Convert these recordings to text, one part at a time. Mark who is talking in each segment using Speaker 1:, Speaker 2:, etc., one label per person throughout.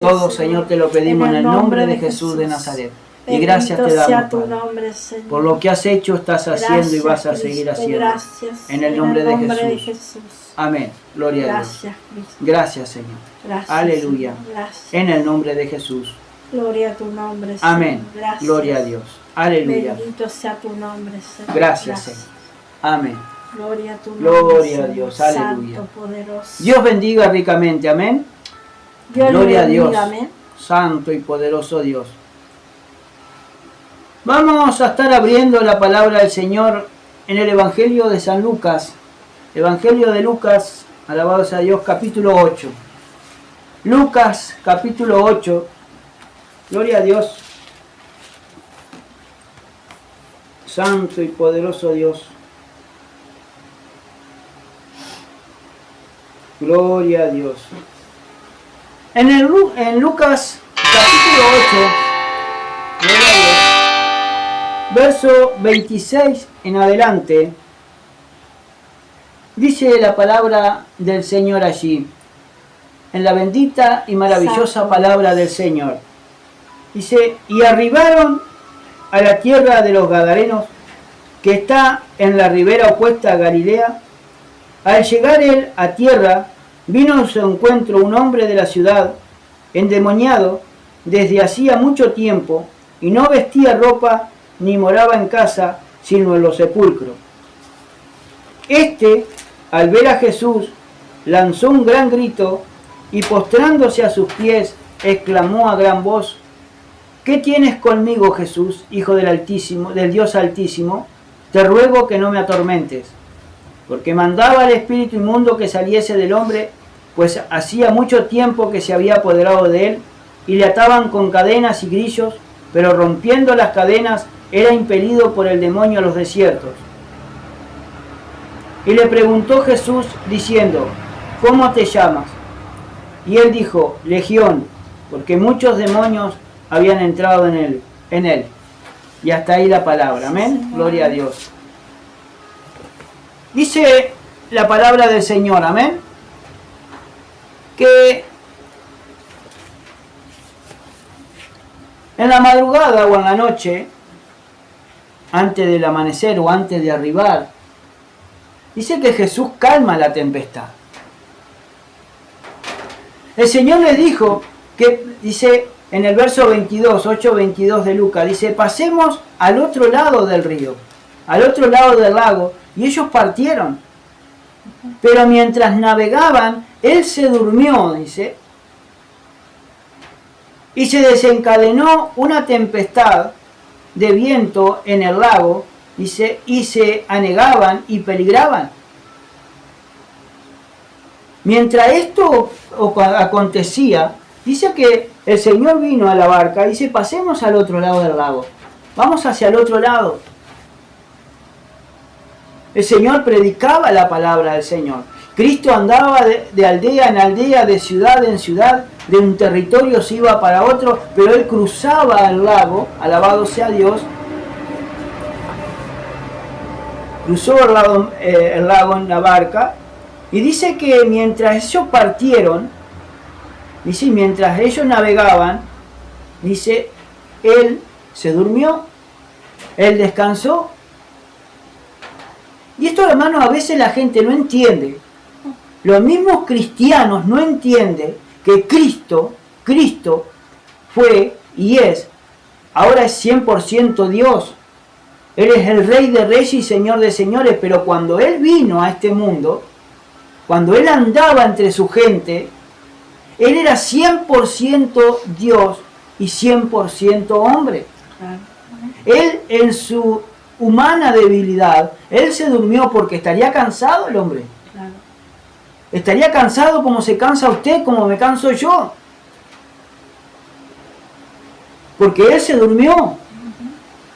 Speaker 1: Todo, Señor, te lo pedimos en el nombre de Jesús de Nazaret. Y gracias te damos, Padre, por lo que has hecho, estás haciendo y vas a seguir haciendo. En el nombre de Jesús. Amén. Gloria a Dios. Gracias, Señor. Aleluya. En el nombre de Jesús.
Speaker 2: Gloria a tu nombre, Señor.
Speaker 1: Amén. Gloria a Dios. Aleluya.
Speaker 2: Bendito sea tu nombre, Señor.
Speaker 1: Gracias, Señor. Amén.
Speaker 2: Gloria a tu nombre,
Speaker 1: Gloria a Dios. Aleluya.
Speaker 2: Santo, poderoso.
Speaker 1: Dios bendiga ricamente. Amén.
Speaker 2: Dios
Speaker 1: Gloria a Dios.
Speaker 2: bendiga, amén.
Speaker 1: Santo y poderoso Dios. Vamos a estar abriendo la palabra del Señor en el Evangelio de San Lucas. Evangelio de Lucas, alabado sea Dios, capítulo 8. Lucas, capítulo 8. Gloria a Dios. Santo y poderoso Dios. Gloria a Dios. En Lucas, capítulo 8, gloria a Dios. Verso 26 en adelante, dice la palabra del Señor allí, en la bendita y maravillosa palabra del Señor. Dice, y arribaron a la tierra de los Gadarenos, que está en la ribera opuesta a Galilea. Al llegar él a tierra, vino a su encuentro un hombre de la ciudad, endemoniado desde hacía mucho tiempo, y no vestía ropa ni moraba en casa, sino en los sepulcros. Este, al ver a Jesús, lanzó un gran grito y postrándose a sus pies, exclamó a gran voz: ¿Qué tienes conmigo, Jesús, Hijo del Altísimo, del Dios Altísimo? Te ruego que no me atormentes. Porque mandaba al espíritu inmundo que saliese del hombre, pues hacía mucho tiempo que se había apoderado de él, y le ataban con cadenas y grillos, pero rompiendo las cadenas, era impelido por el demonio a los desiertos. Y le preguntó Jesús diciendo: ¿Cómo te llamas? Y él dijo: Legión, porque muchos demonios habían entrado en él. Y hasta ahí la palabra. Amén. Gloria a Dios. Dice la palabra del Señor, amén, que en la madrugada o en la noche, antes del amanecer o antes de arribar, dice que Jesús calma la tempestad. El Señor les dijo que, dice en el verso 22, 8:22 de Lucas, dice: pasemos al otro lado del río, al otro lado del lago, y ellos partieron. Pero mientras navegaban, él se durmió, dice, y se desencadenó una tempestad de viento en el lago, dice, y se anegaban y peligraban. Mientras esto acontecía, dice que el Señor vino a la barca y dice: pasemos al otro lado del lago, vamos hacia el otro lado. El Señor predicaba la palabra del Señor. Cristo andaba de aldea en aldea, de ciudad en ciudad, de un territorio se iba para otro, pero él cruzaba el lago, alabado sea Dios, cruzó el lago en la barca, y dice que mientras ellos partieron, dice, mientras ellos navegaban, dice, él se durmió, él descansó. Y esto, hermanos, a veces la gente no entiende. Los mismos cristianos no entienden que Cristo fue y es, ahora es 100% Dios. Él es el Rey de Reyes y Señor de Señores, pero cuando Él vino a este mundo, cuando Él andaba entre su gente, Él era 100% Dios y 100% hombre. Él, en su humana debilidad, él se durmió porque estaría cansado el hombre. Claro. Estaría cansado como se cansa usted, como me canso yo. Porque él se durmió.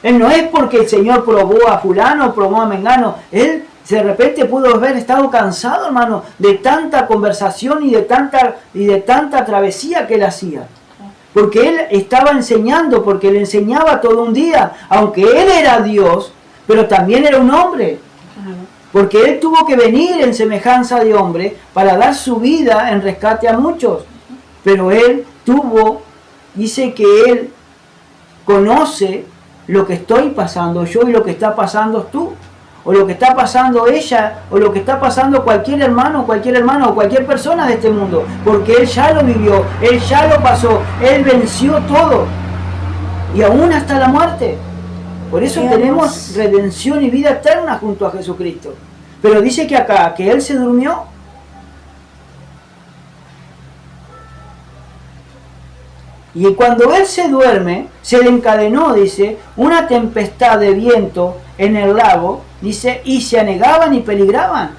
Speaker 1: Él no es porque el Señor probó a fulano, probó a mengano. Él de repente pudo haber estado cansado, hermano, de tanta conversación y de tanta travesía que él hacía. Porque él estaba enseñando, porque le enseñaba todo un día, aunque él era Dios, pero también era un hombre. Porque él tuvo que venir en semejanza de hombre para dar su vida en rescate a muchos. Pero él dice que Él conoce lo que estoy pasando yo y lo que está pasando tú, o lo que está pasando ella, o lo que está pasando cualquier hermano, o cualquier persona de este mundo, porque Él ya lo vivió, Él ya lo pasó, Él venció todo, y aún hasta la muerte. Por eso tenemos redención y vida eterna junto a Jesucristo. Pero dice que acá, que Él se durmió. Y cuando Él se duerme, se le encadenó, dice, una tempestad de viento en el lago, dice, y se anegaban y peligraban.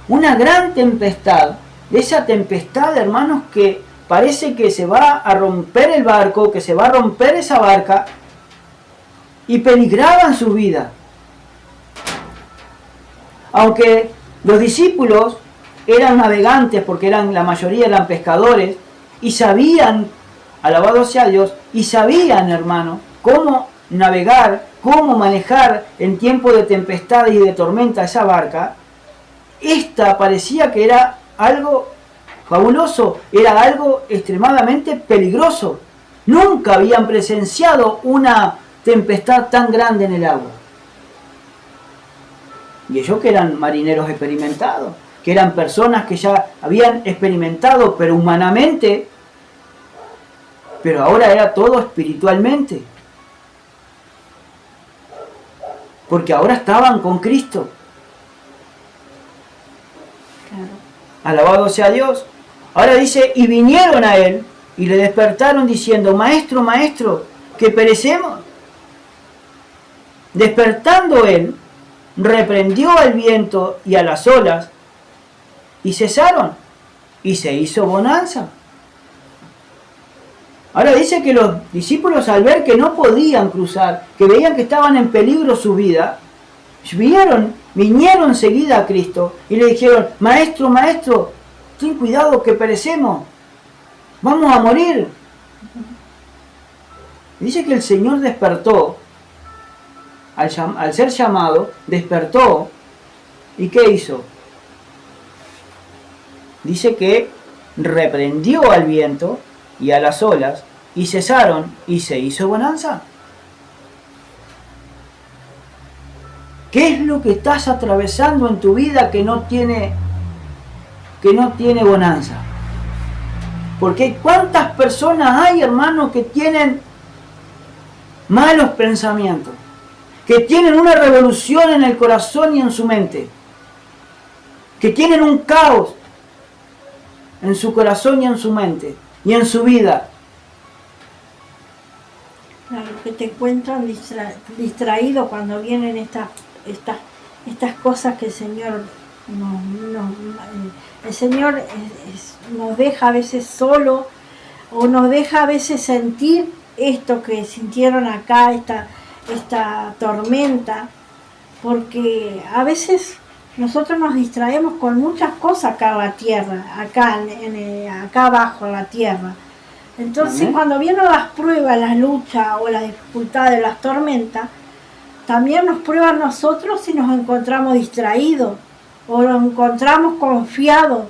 Speaker 1: Una gran tempestad, esa tempestad, hermanos, que parece que se va a romper el barco, que se va a romper esa barca, y peligraban su vida. Aunque los discípulos eran navegantes, porque la mayoría eran pescadores, y sabían, alabado sea Dios, y sabían, hermano, cómo navegar, cómo manejar en tiempo de tempestad y de tormenta esa barca. Esta parecía que era algo fabuloso, era algo extremadamente peligroso. Nunca habían presenciado una tempestad tan grande en el agua. Y ellos que eran marineros experimentados, que eran personas que ya habían experimentado, pero humanamente, pero ahora era todo espiritualmente. Porque ahora estaban con Cristo.
Speaker 2: Claro.
Speaker 1: Alabado sea Dios. Ahora dice, y vinieron a Él, y le despertaron diciendo, Maestro, Maestro, que perecemos. Despertando Él, reprendió al viento y a las olas, y cesaron, y se hizo bonanza. Ahora dice que los discípulos, al ver que no podían cruzar, que veían que estaban en peligro su vida, vinieron enseguida a Cristo y le dijeron, Maestro, Maestro, ten cuidado que perecemos, vamos a morir. Dice que el Señor despertó, al ser llamado, despertó, ¿y qué hizo? Dice que reprendió al viento y a las olas, y cesaron, y se hizo bonanza. ¿Qué es lo que estás atravesando en tu vida que no tiene bonanza? Porque ¿cuántas personas hay, hermanos, que tienen malos pensamientos? Que tienen una revolución en el corazón y en su mente. Que tienen un caos en su corazón y en su mente. Y en su vida.
Speaker 2: Claro, que te encuentran distraído cuando vienen estas cosas que el Señor el Señor nos deja a veces solo, o nos deja a veces sentir esto que sintieron acá, esta tormenta, porque a veces nosotros nos distraemos con muchas cosas acá en la tierra, acá abajo en la tierra. Entonces,
Speaker 1: Amén.
Speaker 2: Cuando vienen las pruebas, las luchas o las dificultades, las tormentas, también nos prueban nosotros si nos encontramos distraídos o nos encontramos confiados,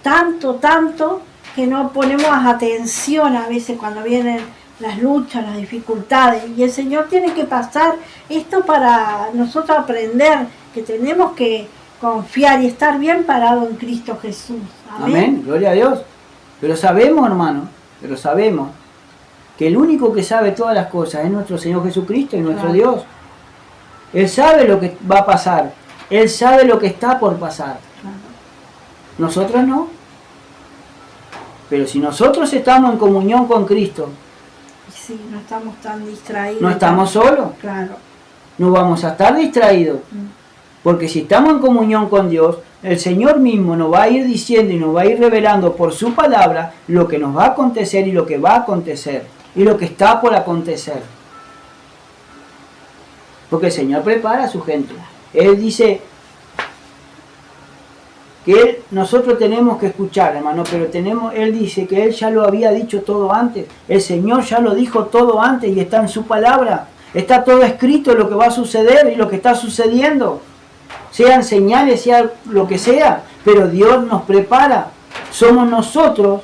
Speaker 2: tanto que no ponemos atención a veces cuando vienen las luchas, las dificultades. Y el Señor tiene que pasar esto para nosotros aprender que tenemos que confiar y estar bien parado en Cristo Jesús. Amén.
Speaker 1: Amén, gloria a Dios. Pero sabemos, hermano, que el único que sabe todas las cosas es nuestro Señor Jesucristo y nuestro Dios. Él sabe lo que va a pasar. Él sabe lo que está por pasar. Nosotros no. Pero si nosotros estamos en comunión con Cristo,
Speaker 2: Sí, no estamos tan distraídos.
Speaker 1: no estamos solos.
Speaker 2: Claro.
Speaker 1: No vamos a estar distraídos. Porque si estamos en comunión con Dios, el Señor mismo nos va a ir diciendo y nos va a ir revelando por su palabra lo que nos va a acontecer y lo que va a acontecer y lo que está por acontecer. Porque el Señor prepara a su gente. Él dice que nosotros tenemos que escuchar, hermano, pero Él dice que Él ya lo había dicho todo antes. El Señor ya lo dijo todo antes y está en su palabra. Está todo escrito lo que va a suceder y lo que está sucediendo. Sean señales, sea lo que sea, pero Dios nos prepara. Somos nosotros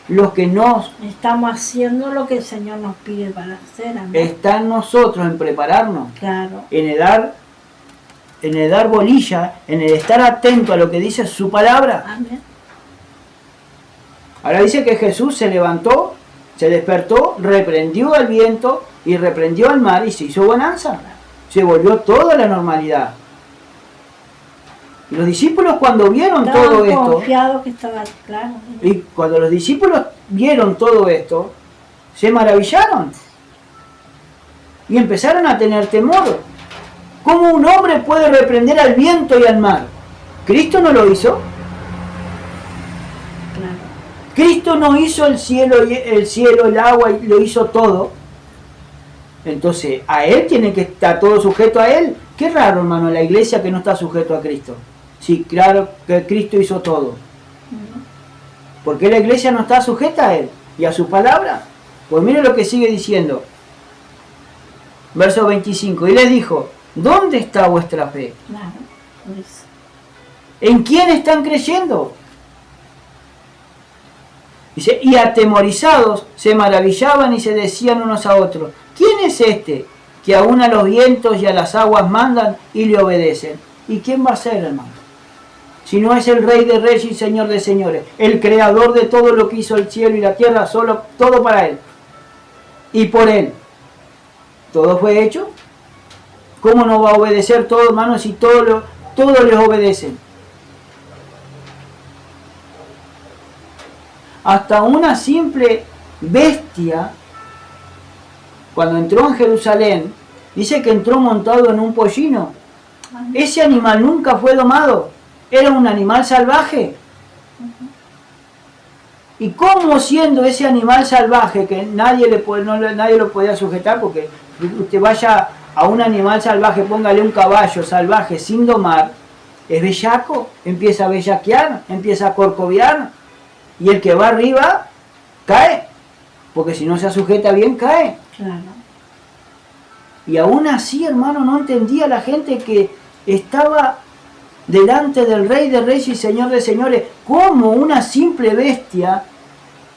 Speaker 1: los que nos
Speaker 2: Estamos haciendo lo que el Señor nos pide para hacer. Amén.
Speaker 1: está en nosotros en prepararnos,
Speaker 2: Claro.
Speaker 1: en el dar bolilla, en el estar atento a lo que dice su palabra.
Speaker 2: Amén.
Speaker 1: Ahora dice que Jesús se levantó, se despertó, reprendió al viento y reprendió al mar y se hizo bonanza. Se volvió toda la normalidad. Y los discípulos cuando vieron
Speaker 2: Estaban
Speaker 1: todo esto,
Speaker 2: confiados que estaba claro.
Speaker 1: y cuando los discípulos vieron todo esto, se maravillaron y empezaron a tener temor. ¿Cómo un hombre puede reprender al viento y al mar? ¿Cristo no lo hizo?
Speaker 2: Claro.
Speaker 1: Cristo no hizo el cielo, el agua, y lo hizo todo. Entonces, a Él tiene que estar todo sujeto a Él. Qué raro, hermano, la iglesia que no está sujeto a Cristo. Sí, claro que Cristo hizo todo. ¿Por qué la iglesia no está sujeta a Él y a su palabra? Pues mire lo que sigue diciendo. Verso 25. Y les dijo, ¿dónde está vuestra fe?
Speaker 2: Claro. Por eso.
Speaker 1: ¿En quién están creyendo? Dice, y atemorizados se maravillaban y se decían unos a otros, ¿quién es este que aún a los vientos y a las aguas mandan y le obedecen? ¿Y quién va a ser, hermano? Si no es el Rey de Reyes y Señor de Señores, el Creador de todo lo que hizo el cielo y la tierra, solo, todo para Él. Y por Él. ¿Todo fue hecho? ¿Cómo no va a obedecer todo, hermano, si todos les obedecen? Hasta una simple bestia, cuando entró en Jerusalén, dice que entró montado en un pollino. Ese animal nunca fue domado, era un animal salvaje. ¿Y cómo siendo ese animal salvaje, que nadie lo podía sujetar, porque usted vaya a un animal salvaje, póngale un caballo salvaje sin domar, es bellaco, empieza a bellaquear, empieza a corcoviar, y el que va arriba cae, porque si no se sujeta bien cae.
Speaker 2: Claro.
Speaker 1: Y aún así, hermano, no entendía la gente que estaba delante del Rey de Reyes y Señor de Señores, cómo una simple bestia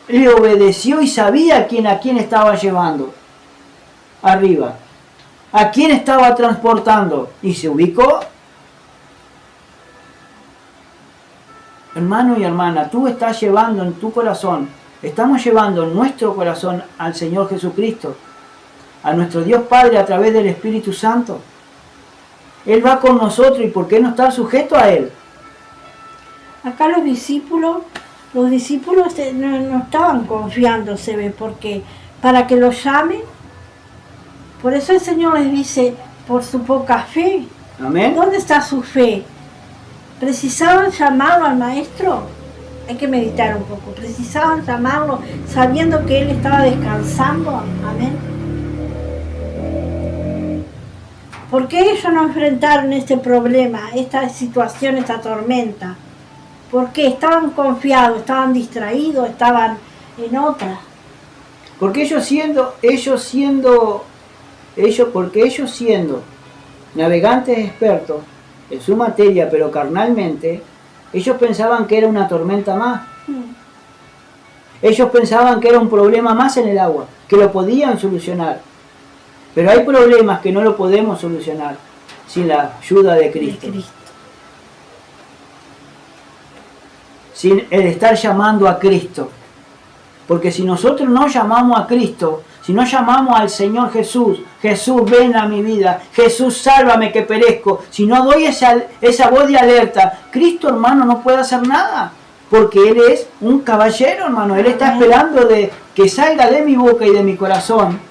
Speaker 1: le obedeció y sabía a quién estaba llevando arriba, a quién estaba transportando, y se ubicó. Hermano y hermana, tú estás llevando en tu corazón, estamos llevando en nuestro corazón al Señor Jesucristo, a nuestro Dios Padre a través del Espíritu Santo. Él va con nosotros, y ¿por qué no estar sujeto a Él?
Speaker 2: Acá los discípulos no estaban confiando, se ve, porque para que los llamen, por eso el Señor les dice, por su poca fe.
Speaker 1: Amén.
Speaker 2: ¿Dónde está su fe? ¿Precisaban llamarlo al maestro? Hay que meditar un poco. ¿Precisaban llamarlo sabiendo que él estaba descansando? Amén. ¿Por qué ellos no enfrentaron este problema, esta situación, esta tormenta? Porque estaban confiados, estaban distraídos, estaban en otra.
Speaker 1: Porque ellos siendo navegantes expertos en su materia, pero carnalmente, ellos pensaban que era una tormenta más. Ellos pensaban que era un problema más en el agua, que lo podían solucionar. Pero hay problemas que no lo podemos solucionar sin la ayuda de Cristo. Sin el estar llamando a Cristo. Porque si nosotros no llamamos a Cristo, si no llamamos al Señor Jesús, Jesús ven a mi vida, Jesús sálvame que perezco, si no doy esa voz de alerta, Cristo, hermano, no puede hacer nada. Porque Él es un caballero, hermano. Él está esperando de que salga de mi boca y de mi corazón.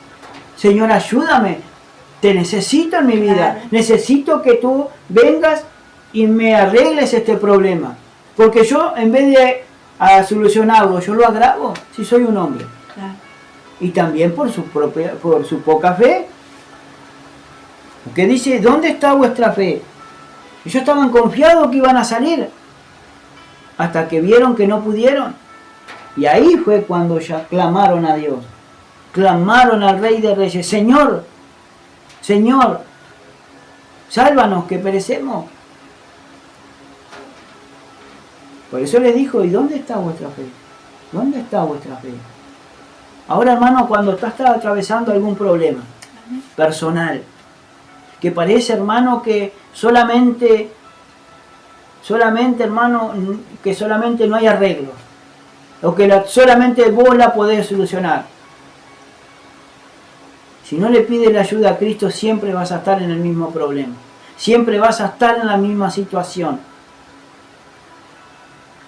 Speaker 1: Señor, ayúdame. Te necesito en mi vida. Necesito que tú vengas y me arregles este problema. Porque yo, en vez de solucionarlo, yo lo agravo si soy un hombre.
Speaker 2: Claro.
Speaker 1: Y también por su poca fe. Porque dice, ¿dónde está vuestra fe? Ellos estaban confiados que iban a salir. Hasta que vieron que no pudieron. Y ahí fue cuando ya clamaron a Dios. Clamaron al Rey de Reyes. Señor, Señor, sálvanos que perecemos. Por eso les dijo, ¿y dónde está vuestra fe? ¿Dónde está vuestra fe? Ahora, hermano, cuando estás atravesando algún problema personal, que parece, hermano, que solamente, hermano, que solamente no hay arreglo, o que solamente vos la podés solucionar. Si no le pides la ayuda a Cristo, siempre vas a estar en el mismo problema. Siempre vas a estar en la misma situación.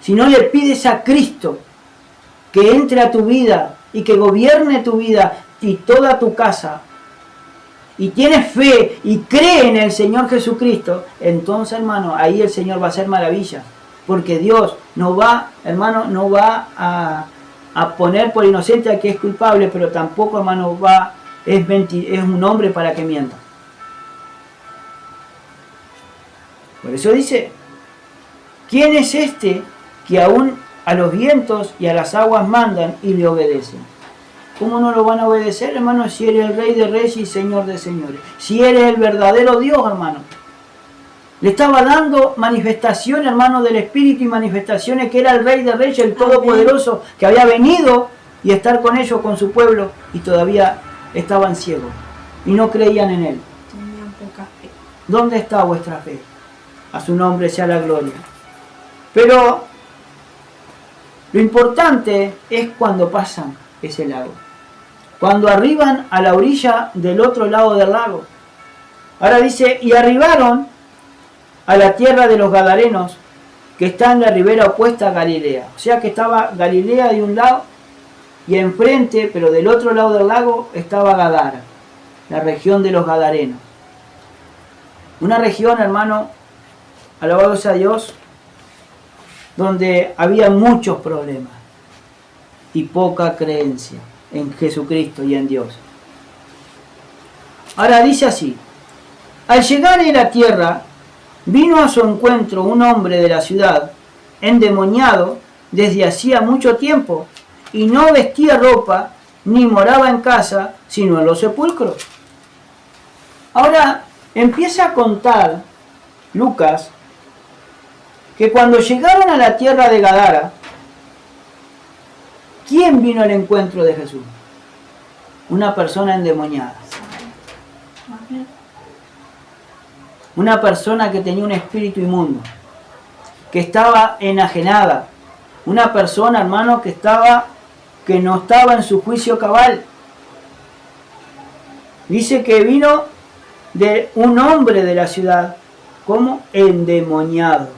Speaker 1: Si no le pides a Cristo que entre a tu vida y que gobierne tu vida y toda tu casa, y tienes fe y cree en el Señor Jesucristo, entonces, hermano, ahí el Señor va a hacer maravilla. Porque Dios no va, hermano, no va a poner por inocente al que es culpable, pero tampoco, hermano, es un hombre para que mienta. Por eso dice, ¿quién es este que aún a los vientos y a las aguas mandan y le obedecen? ¿Cómo no lo van a obedecer, hermano, si eres el Rey de Reyes y Señor de Señores? Si eres el verdadero Dios, hermano. Le estaba dando manifestación, hermano, del Espíritu y manifestaciones que era el Rey de Reyes, el Todopoderoso, que había venido y estar con ellos, con su pueblo, y todavía estaban ciegos y no creían en Él.
Speaker 2: Tenían poca fe.
Speaker 1: ¿Dónde está vuestra fe? A su nombre sea la gloria. Pero lo importante es cuando pasan ese lago. Cuando arriban a la orilla del otro lado del lago. Ahora dice, y arribaron a la tierra de los Gadarenos, que está en la ribera opuesta a Galilea. O sea que estaba Galilea de un lado y enfrente, pero del otro lado del lago, estaba Gadara, la región de los Gadarenos. Una región, hermano, alabado sea Dios, donde había muchos problemas y poca creencia en Jesucristo y en Dios. Ahora dice así, al llegar a la tierra, vino a su encuentro un hombre de la ciudad, endemoniado desde hacía mucho tiempo, y no vestía ropa, ni moraba en casa, sino en los sepulcros. Ahora empieza a contar Lucas que cuando llegaron a la tierra de Gadara, ¿quién vino al encuentro de Jesús? Una persona endemoniada. Una persona que tenía un espíritu inmundo, que estaba enajenada. Una persona, hermano, que no estaba en su juicio cabal. Dice que vino de un hombre de la ciudad como endemoniado.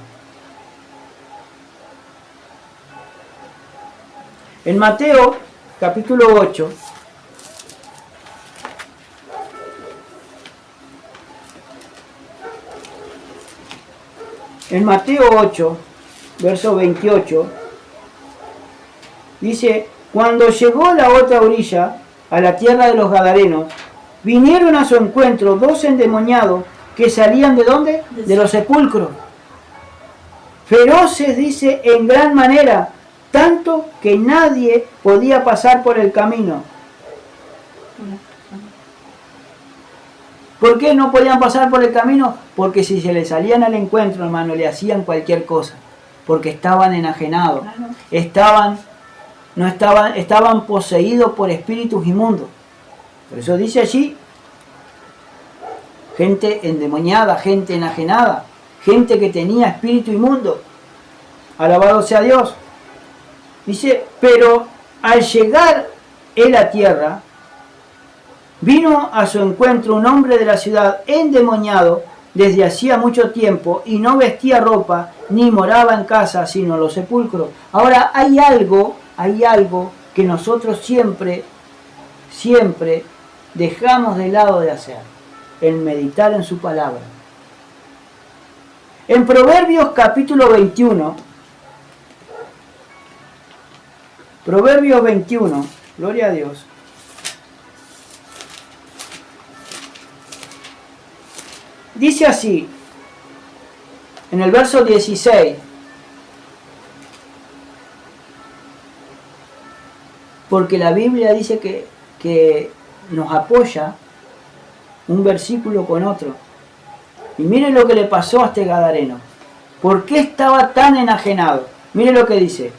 Speaker 1: En Mateo capítulo 8, en Mateo 8, verso 28, dice, cuando llegó la otra orilla, a la tierra de los Gadarenos, vinieron a su encuentro dos endemoniados que salían ¿de dónde? De los sepulcros. Feroces, dice, en gran manera, tanto que nadie podía pasar por el camino. ¿Por qué no podían pasar por el camino? Porque si se les salían al encuentro, hermano, le hacían cualquier cosa. Porque estaban enajenados. Estaban poseídos por espíritus inmundos. Por eso dice allí, gente endemoniada, gente enajenada, gente que tenía espíritu inmundo. Alabado sea Dios. Dice, pero al llegar en la tierra, vino a su encuentro un hombre de la ciudad endemoniado desde hacía mucho tiempo y no vestía ropa ni moraba en casa sino en los sepulcros. Ahora hay algo que nosotros siempre dejamos de lado de hacer, el meditar en su palabra. En Proverbios capítulo 21, Proverbios 21, gloria a Dios. Dice así, en el verso 16, porque la Biblia dice que nos apoya un versículo con otro. Y miren lo que le pasó a este gadareno. ¿Por qué estaba tan enajenado? Miren lo que dice.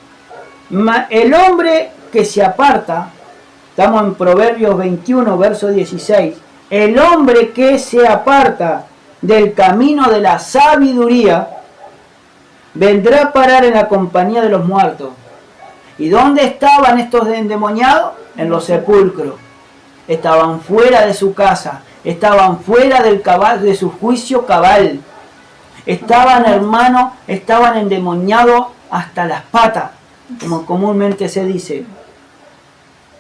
Speaker 1: El hombre que se aparta, estamos en Proverbios 21, verso 16, el hombre que se aparta del camino de la sabiduría, vendrá a parar en la compañía de los muertos. ¿Y dónde estaban estos endemoniados? En los sepulcros. Estaban fuera de su casa, estaban fuera de su juicio cabal. Estaban, hermanos, estaban endemoniados hasta las patas, como comúnmente se dice.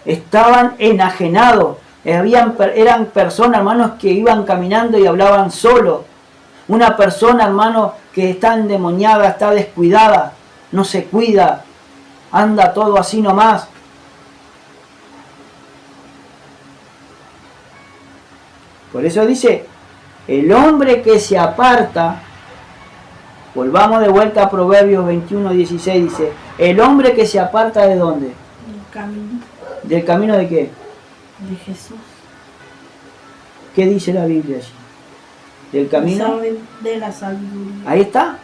Speaker 1: Estaban enajenados. Eran personas, hermanos, que iban caminando y hablaban solo. Una persona, hermano, que está endemoniada, está descuidada, no se cuida, anda todo así nomás. Por eso dice, el hombre que se aparta, volvamos de vuelta a Proverbios 21, 16, dice, el hombre que se aparta ¿de dónde?
Speaker 2: Del camino.
Speaker 1: ¿Del camino de qué?
Speaker 2: De Jesús.
Speaker 1: ¿Qué dice la Biblia allí? ¿Del camino?
Speaker 2: De la sabiduría.
Speaker 1: Ahí está.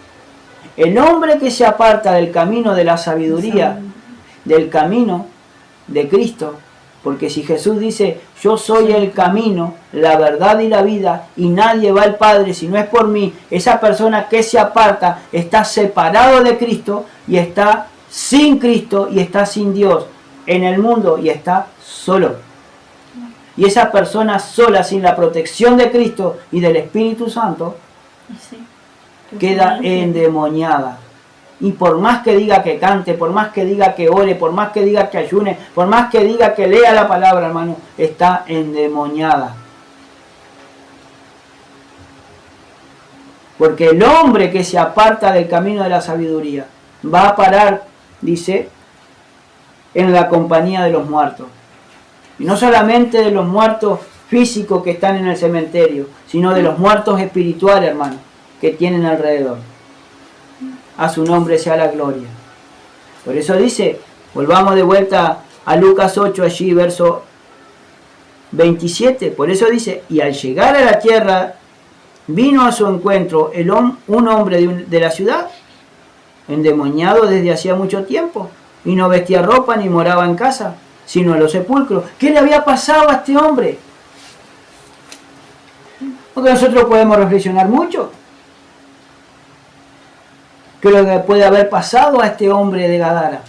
Speaker 1: El hombre que se aparta del camino de la sabiduría, del camino de Cristo, porque si Jesús dice, yo soy el camino, la verdad y la vida, y nadie va al Padre si no es por mí, esa persona que se aparta está separado de Cristo y está sin Cristo y está sin Dios en el mundo y está solo. Y esa persona sola, sin la protección de Cristo y del Espíritu Santo, queda endemoniada. Y por más que diga que cante, por más que diga que ore, por más que diga que ayune, por más que diga que lea la palabra, hermano, está endemoniada. Porque el hombre que se aparta del camino de la sabiduría va a parar, dice, en la compañía de los muertos. Y no solamente de los muertos físicos que están en el cementerio, sino de los muertos espirituales, hermano, que tienen alrededor. A su nombre sea la gloria. Por eso dice, volvamos de vuelta a Lucas 8, allí, verso 27. Por eso dice, y al llegar a la tierra, vino a su encuentro un hombre de la ciudad, endemoniado desde hacía mucho tiempo, y no vestía ropa ni moraba en casa, sino en los sepulcros. ¿Qué le había pasado a este hombre? Porque nosotros podemos reflexionar mucho. ¿Qué es lo que puede haber pasado a este hombre de Gadara?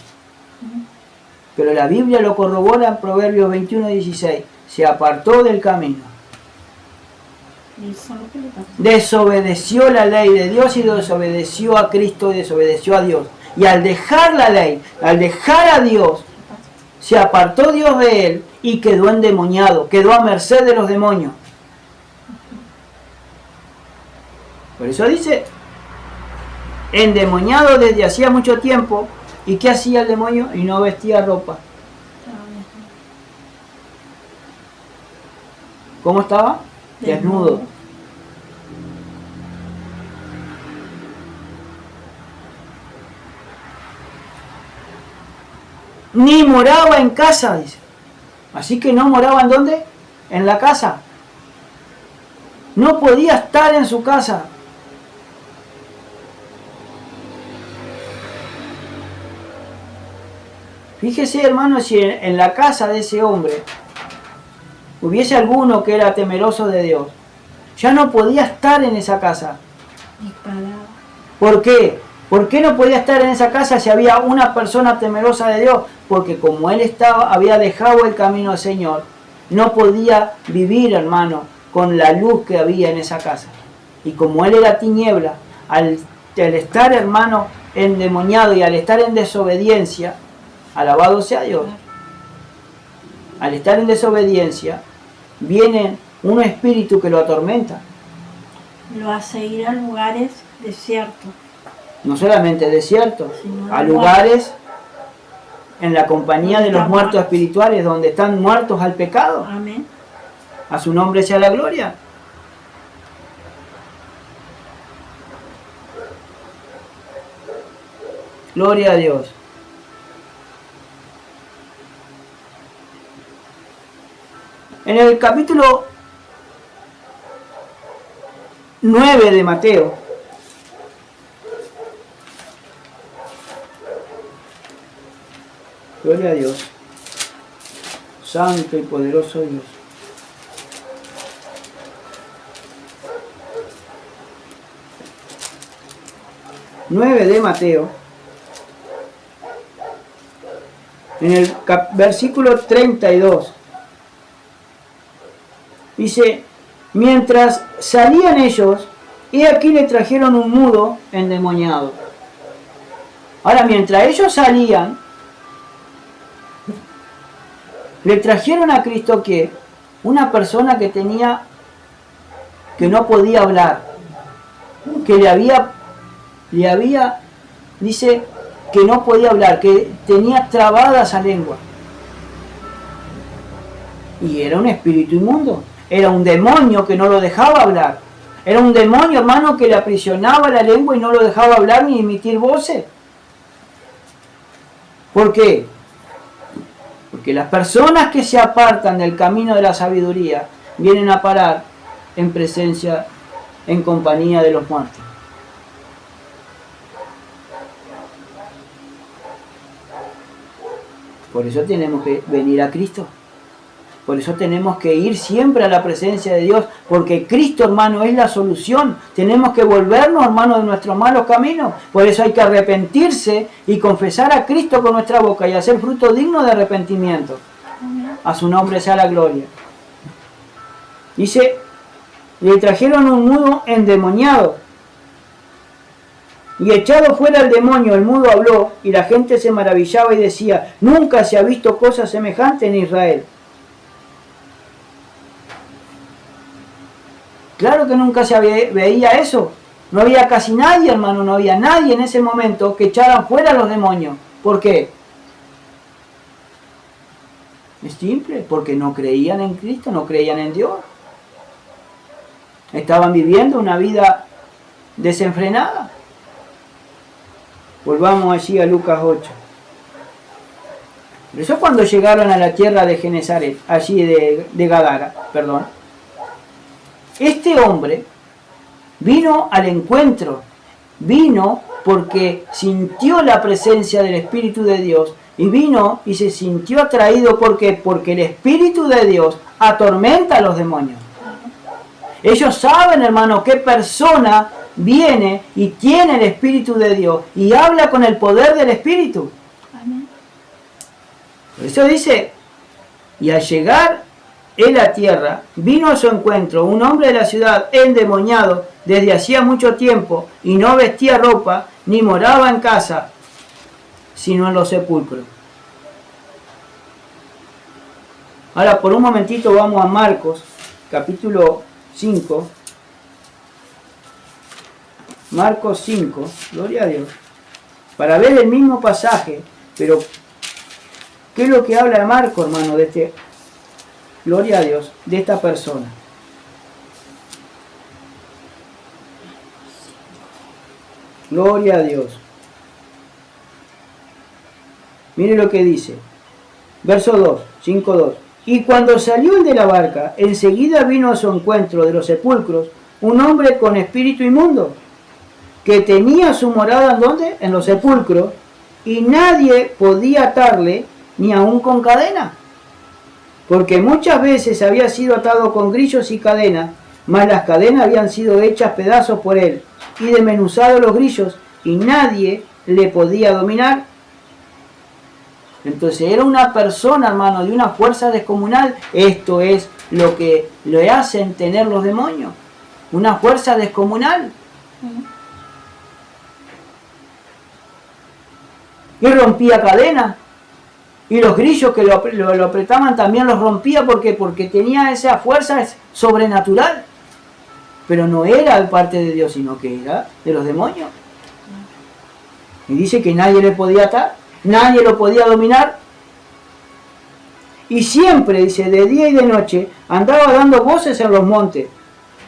Speaker 1: Pero la Biblia lo corrobora en Proverbios 21, 16. Se apartó del camino. Desobedeció la ley de Dios y desobedeció a Cristo y desobedeció a Dios. Y al dejar la ley, al dejar a Dios, se apartó Dios de él y quedó endemoniado, quedó a merced de los demonios. Por eso dice, endemoniado desde hacía mucho tiempo. ¿Y qué hacía el demonio? Y no vestía ropa. ¿Cómo estaba? Desnudo. Ni moraba en casa, dice. Así que no moraba ¿en dónde? En la casa. No podía estar en su casa. Fíjese, hermano, si en la casa de ese hombre hubiese alguno que era temeroso de Dios, ya no podía estar en esa casa. ¿Por qué? ¿Por qué no podía estar en esa casa si había una persona temerosa de Dios? Porque como él había dejado el camino al Señor, no podía vivir, hermano, con la luz que había en esa casa. Y como él era tiniebla, al estar, hermano, endemoniado y al estar en desobediencia, alabado sea Dios, al estar en desobediencia, viene un espíritu que lo atormenta.
Speaker 2: Lo hace ir a lugares desiertos.
Speaker 1: No solamente desiertos, a lugares en la compañía de los muertos espirituales, donde están muertos al pecado.
Speaker 2: Amén.
Speaker 1: A su nombre sea la gloria. Gloria a Dios. En el capítulo 9 de Mateo, Gloria a Dios. Santo y poderoso Dios. ...9 de Mateo... en el versículo 32... dice: mientras salían ellos, he aquí le trajeron un mudo endemoniado. Ahora, mientras ellos salían, le trajeron a Cristo que una persona que no podía hablar, que le había, dice que no podía hablar, que tenía trabada esa lengua. Y era un espíritu inmundo, era un demonio que no lo dejaba hablar. Era un demonio, hermano, que le aprisionaba la lengua y no lo dejaba hablar ni emitir voces. ¿Por qué? Porque las personas que se apartan del camino de la sabiduría vienen a parar en presencia, en compañía de los muertos. Por eso tenemos que venir a Cristo. Por eso tenemos que ir siempre a la presencia de Dios, porque Cristo, hermano, es la solución. Tenemos que volvernos, hermano, de nuestros malos caminos. Por eso hay que arrepentirse y confesar a Cristo con nuestra boca y hacer fruto digno de arrepentimiento. A su nombre sea la gloria. Dice, le trajeron un mudo endemoniado. Y echado fuera el demonio, el mudo habló, y la gente se maravillaba y decía: nunca se ha visto cosa semejante en Israel. Claro que nunca se veía eso. No había casi nadie, hermano, no había nadie en ese momento que echaran fuera a los demonios. ¿Por qué? Es simple, porque no creían en Cristo, no creían en Dios. Estaban viviendo una vida desenfrenada. Volvamos allí a Lucas 8. Por eso cuando llegaron a la tierra de Genesaret, allí de Gadara, perdón, este hombre vino al encuentro, vino porque sintió la presencia del Espíritu de Dios y vino y se sintió atraído. ¿Por qué? Porque el Espíritu de Dios atormenta a los demonios. Ellos saben, hermano, qué persona viene y tiene el Espíritu de Dios y habla con el poder del Espíritu. Amén. Por eso dice, y al llegar en la tierra, vino a su encuentro un hombre de la ciudad endemoniado desde hacía mucho tiempo, y no vestía ropa, ni moraba en casa, sino en los sepulcros. Ahora, por un momentito vamos a Marcos, capítulo 5. Marcos 5, gloria a Dios, para ver el mismo pasaje, pero ¿qué es lo que habla Marcos, hermano, de este, gloria a Dios, de esta persona? Gloria a Dios. Mire lo que dice, verso 2, 5:2. Y cuando salió el de la barca, enseguida vino a su encuentro de los sepulcros un hombre con espíritu inmundo, que tenía su morada ¿en dónde? En los sepulcros, y nadie podía atarle ni aun con cadena, porque muchas veces había sido atado con grillos y cadenas, mas las cadenas habían sido hechas pedazos por él, y desmenuzados los grillos, y nadie le podía dominar. Entonces era una persona, hermano, de una fuerza descomunal. Esto es lo que le hacen tener los demonios, una fuerza descomunal. Y rompía cadenas, y los grillos que lo apretaban también los rompía. ¿Por qué? Porque tenía esa fuerza sobrenatural, pero no era de parte de Dios, sino que era de los demonios. Y dice que nadie le podía atar, nadie lo podía dominar, y siempre, dice, de día y de noche andaba dando voces en los montes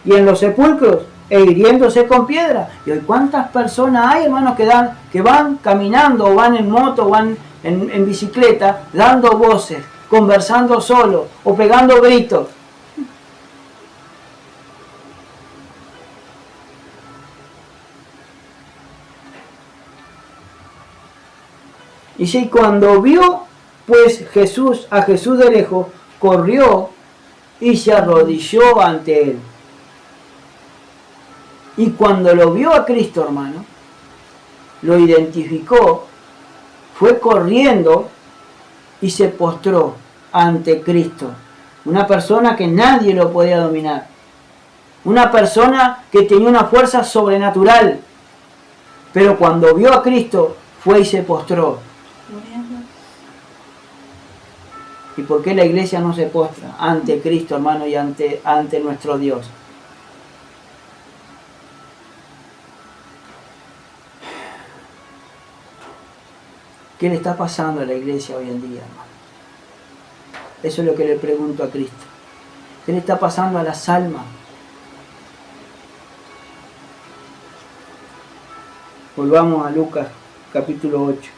Speaker 1: y en los sepulcros, e hiriéndose con piedra. Y hoy, ¿cuántas personas hay, hermanos, que van caminando, o van en moto, o van en bicicleta, dando voces, conversando solo, o pegando gritos? Y cuando vio pues a Jesús de lejos, corrió y se arrodilló ante él. Y cuando lo vio a Cristo, hermano, lo identificó, fue corriendo y se postró ante Cristo. Una persona que nadie lo podía dominar. Una persona que tenía una fuerza sobrenatural. Pero cuando vio a Cristo, fue y se postró. ¿Y por qué la iglesia no se postra ante Cristo, hermano, y ante nuestro Dios? ¿Qué le está pasando a la iglesia hoy en día, hermano? Eso es lo que le pregunto a Cristo. ¿Qué le está pasando a las almas? Volvamos a Lucas, capítulo 8.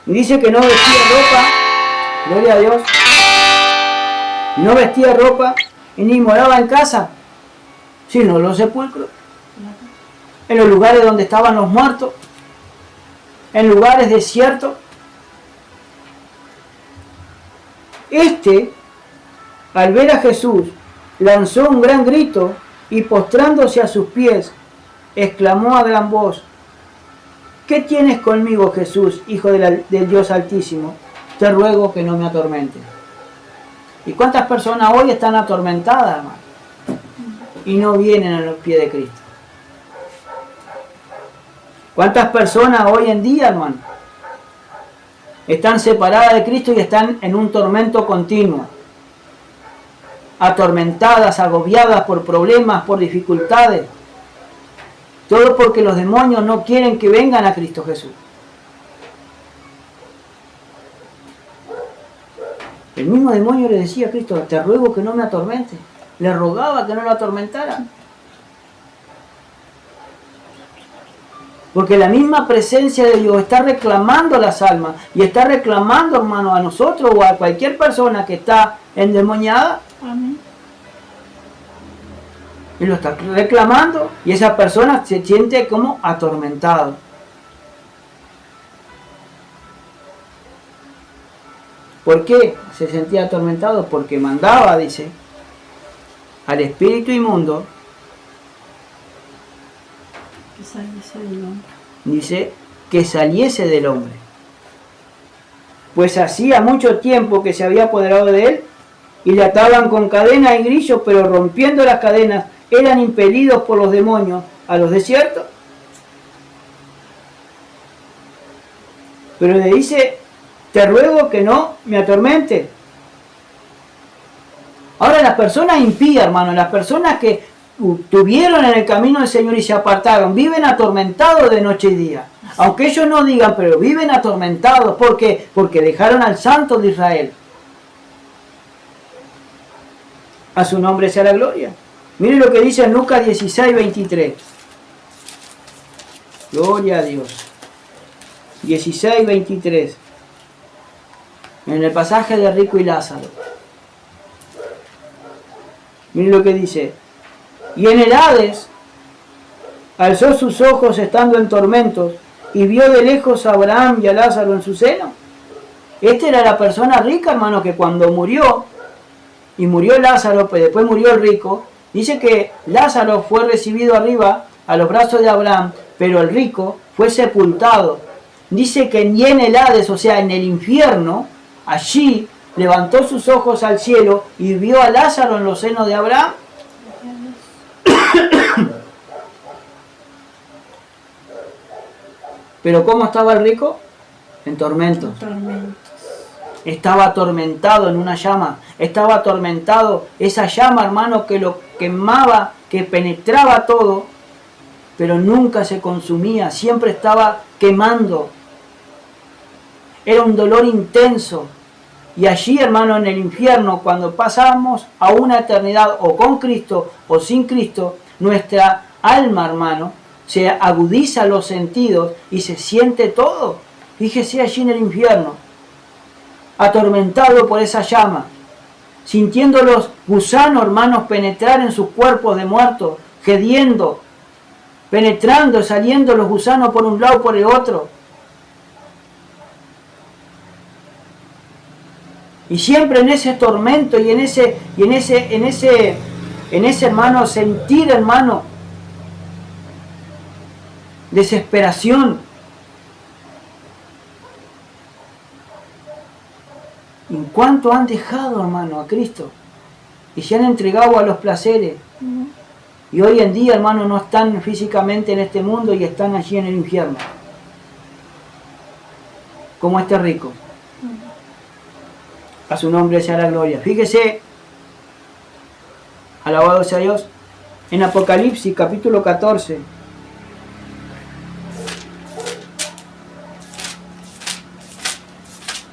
Speaker 1: Dice que no vestía ropa, gloria a Dios, no vestía ropa y ni moraba en casa, sino en los sepulcros, en los lugares donde estaban los muertos, en lugares desiertos. Al ver a Jesús, lanzó un gran grito y postrándose a sus pies, exclamó a gran voz: ¿qué tienes conmigo, Jesús, Hijo del Dios Altísimo? Te ruego que no me atormentes. ¿Y cuántas personas hoy están atormentadas, hermano? Y no vienen a los pies de Cristo. ¿Cuántas personas hoy en día, hermano, están separadas de Cristo y están en un tormento continuo? Atormentadas, agobiadas por problemas, por dificultades. Todo porque los demonios no quieren que vengan a Cristo Jesús. El mismo demonio le decía a Cristo: te ruego que no me atormentes. Le rogaba que no lo atormentara. Porque la misma presencia de Dios está reclamando las almas y está reclamando, hermano, a nosotros o a cualquier persona que está endemoniada.
Speaker 2: Amén.
Speaker 1: Y lo está reclamando y esa persona se siente como atormentado. ¿Por qué se sentía atormentado? Porque mandaba, dice, al espíritu inmundo, dice, que saliese del hombre. Pues hacía mucho tiempo que se había apoderado de él y le ataban con cadenas y grillos, pero rompiendo las cadenas eran impelidos por los demonios a los desiertos. Pero le dice: te ruego que no me atormente. Ahora las personas impías, hermano, las personas que tuvieron en el camino del Señor y se apartaron, viven atormentados de noche y día. Aunque ellos no digan, pero viven atormentados. ¿Por qué? Porque dejaron al Santo de Israel. A su nombre sea la gloria. Miren lo que dice en Lucas 16, 23. Gloria a Dios. 16, 23. En el pasaje de Rico y Lázaro. Miren lo que dice. Y en el Hades alzó sus ojos estando en tormentos y vio de lejos a Abraham y a Lázaro en su seno. Esta era la persona rica, hermano, que cuando murió, y murió Lázaro, pues después murió el rico, dice que Lázaro fue recibido arriba a los brazos de Abraham, pero el rico fue sepultado. Dice que ni en el Hades, o sea, en el infierno, allí levantó sus ojos al cielo y vio a Lázaro en los senos de Abraham. Pero ¿cómo estaba el rico? En tormentos. Estaba atormentado en una llama. Estaba atormentado. Esa llama, hermano, que lo quemaba, que penetraba todo, pero nunca se consumía. Siempre estaba quemando. Era un dolor intenso. Y allí, hermano, en el infierno, cuando pasamos a una eternidad o con Cristo o sin Cristo, nuestra alma, hermano, se agudiza los sentidos y se siente todo. Fíjese allí en el infierno, atormentado por esa llama, sintiendo los gusanos, hermanos, penetrar en sus cuerpos de muertos, gediendo, penetrando, saliendo los gusanos por un lado por el otro. Y siempre en ese tormento y en ese hermano sentir, hermano, desesperación. ¿En cuánto han dejado, hermano, a Cristo? Y se han entregado a los placeres. Y hoy en día, hermano, no están físicamente en este mundo y están allí en el infierno. Como este rico. A su nombre sea la gloria. Fíjese, alabado sea Dios, en Apocalipsis capítulo 14.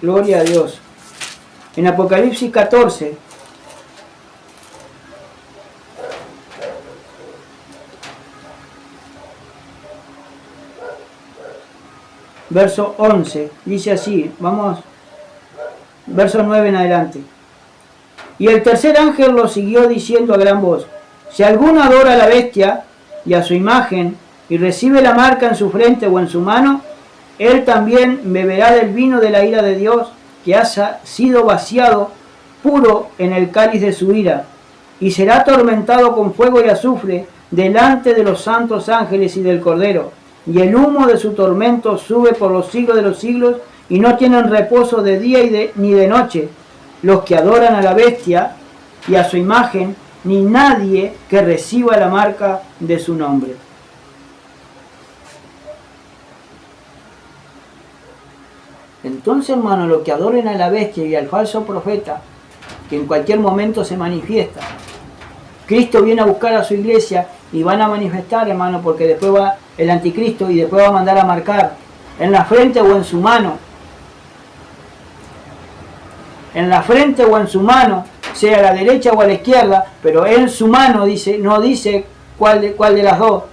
Speaker 1: Gloria a Dios. En Apocalipsis 14, verso 11, dice así, vamos, verso 9 en adelante. Y el tercer ángel lo siguió diciendo a gran voz: si alguno adora a la bestia y a su imagen y recibe la marca en su frente o en su mano, él también beberá del vino de la ira de Dios, que ha sido vaciado puro en el cáliz de su ira, y será atormentado con fuego y azufre delante de los santos ángeles y del Cordero. Y el humo de su tormento sube por los siglos de los siglos, y no tienen reposo de día ni de noche los que adoran a la bestia y a su imagen, ni nadie que reciba la marca de su nombre. Entonces, hermano, los que adoren a la bestia y al falso profeta, que en cualquier momento se manifiesta, Cristo viene a buscar a su iglesia y van a manifestar, hermano, porque después va el anticristo y después va a mandar a marcar en la frente o en su mano. En la frente o en su mano, sea a la derecha o a la izquierda, pero en su mano dice, no dice cuál de las dos.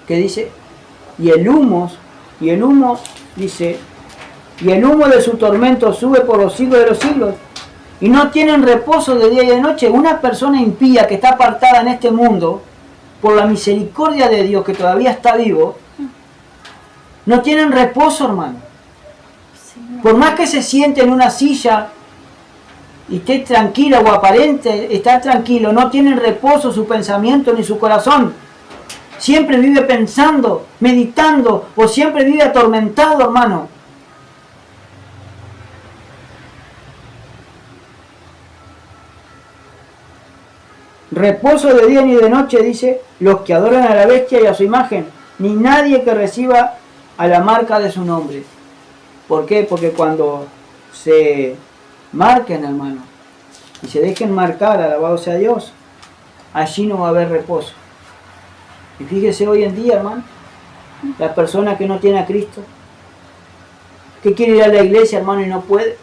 Speaker 1: Que dice, y el humo dice, y el humo de su tormento sube por los siglos de los siglos, y no tienen reposo de día y de noche. Una persona impía que está apartada en este mundo, por la misericordia de Dios que todavía está vivo, no tienen reposo, hermano. Por más que se siente en una silla y esté tranquila o aparente estar tranquilo, no tienen reposo su pensamiento ni su corazón. Siempre vive pensando, meditando, o siempre vive atormentado, hermano. Reposo de día ni de noche, dice, los que adoran a la bestia y a su imagen, ni nadie que reciba a la marca de su nombre. ¿Por qué? Porque cuando se marquen, hermano, y se dejen marcar, alabado sea Dios, allí no va a haber reposo. Y fíjese hoy en día, hermano, la persona que no tiene a Cristo, que quiere ir a la iglesia, hermano, y no puede.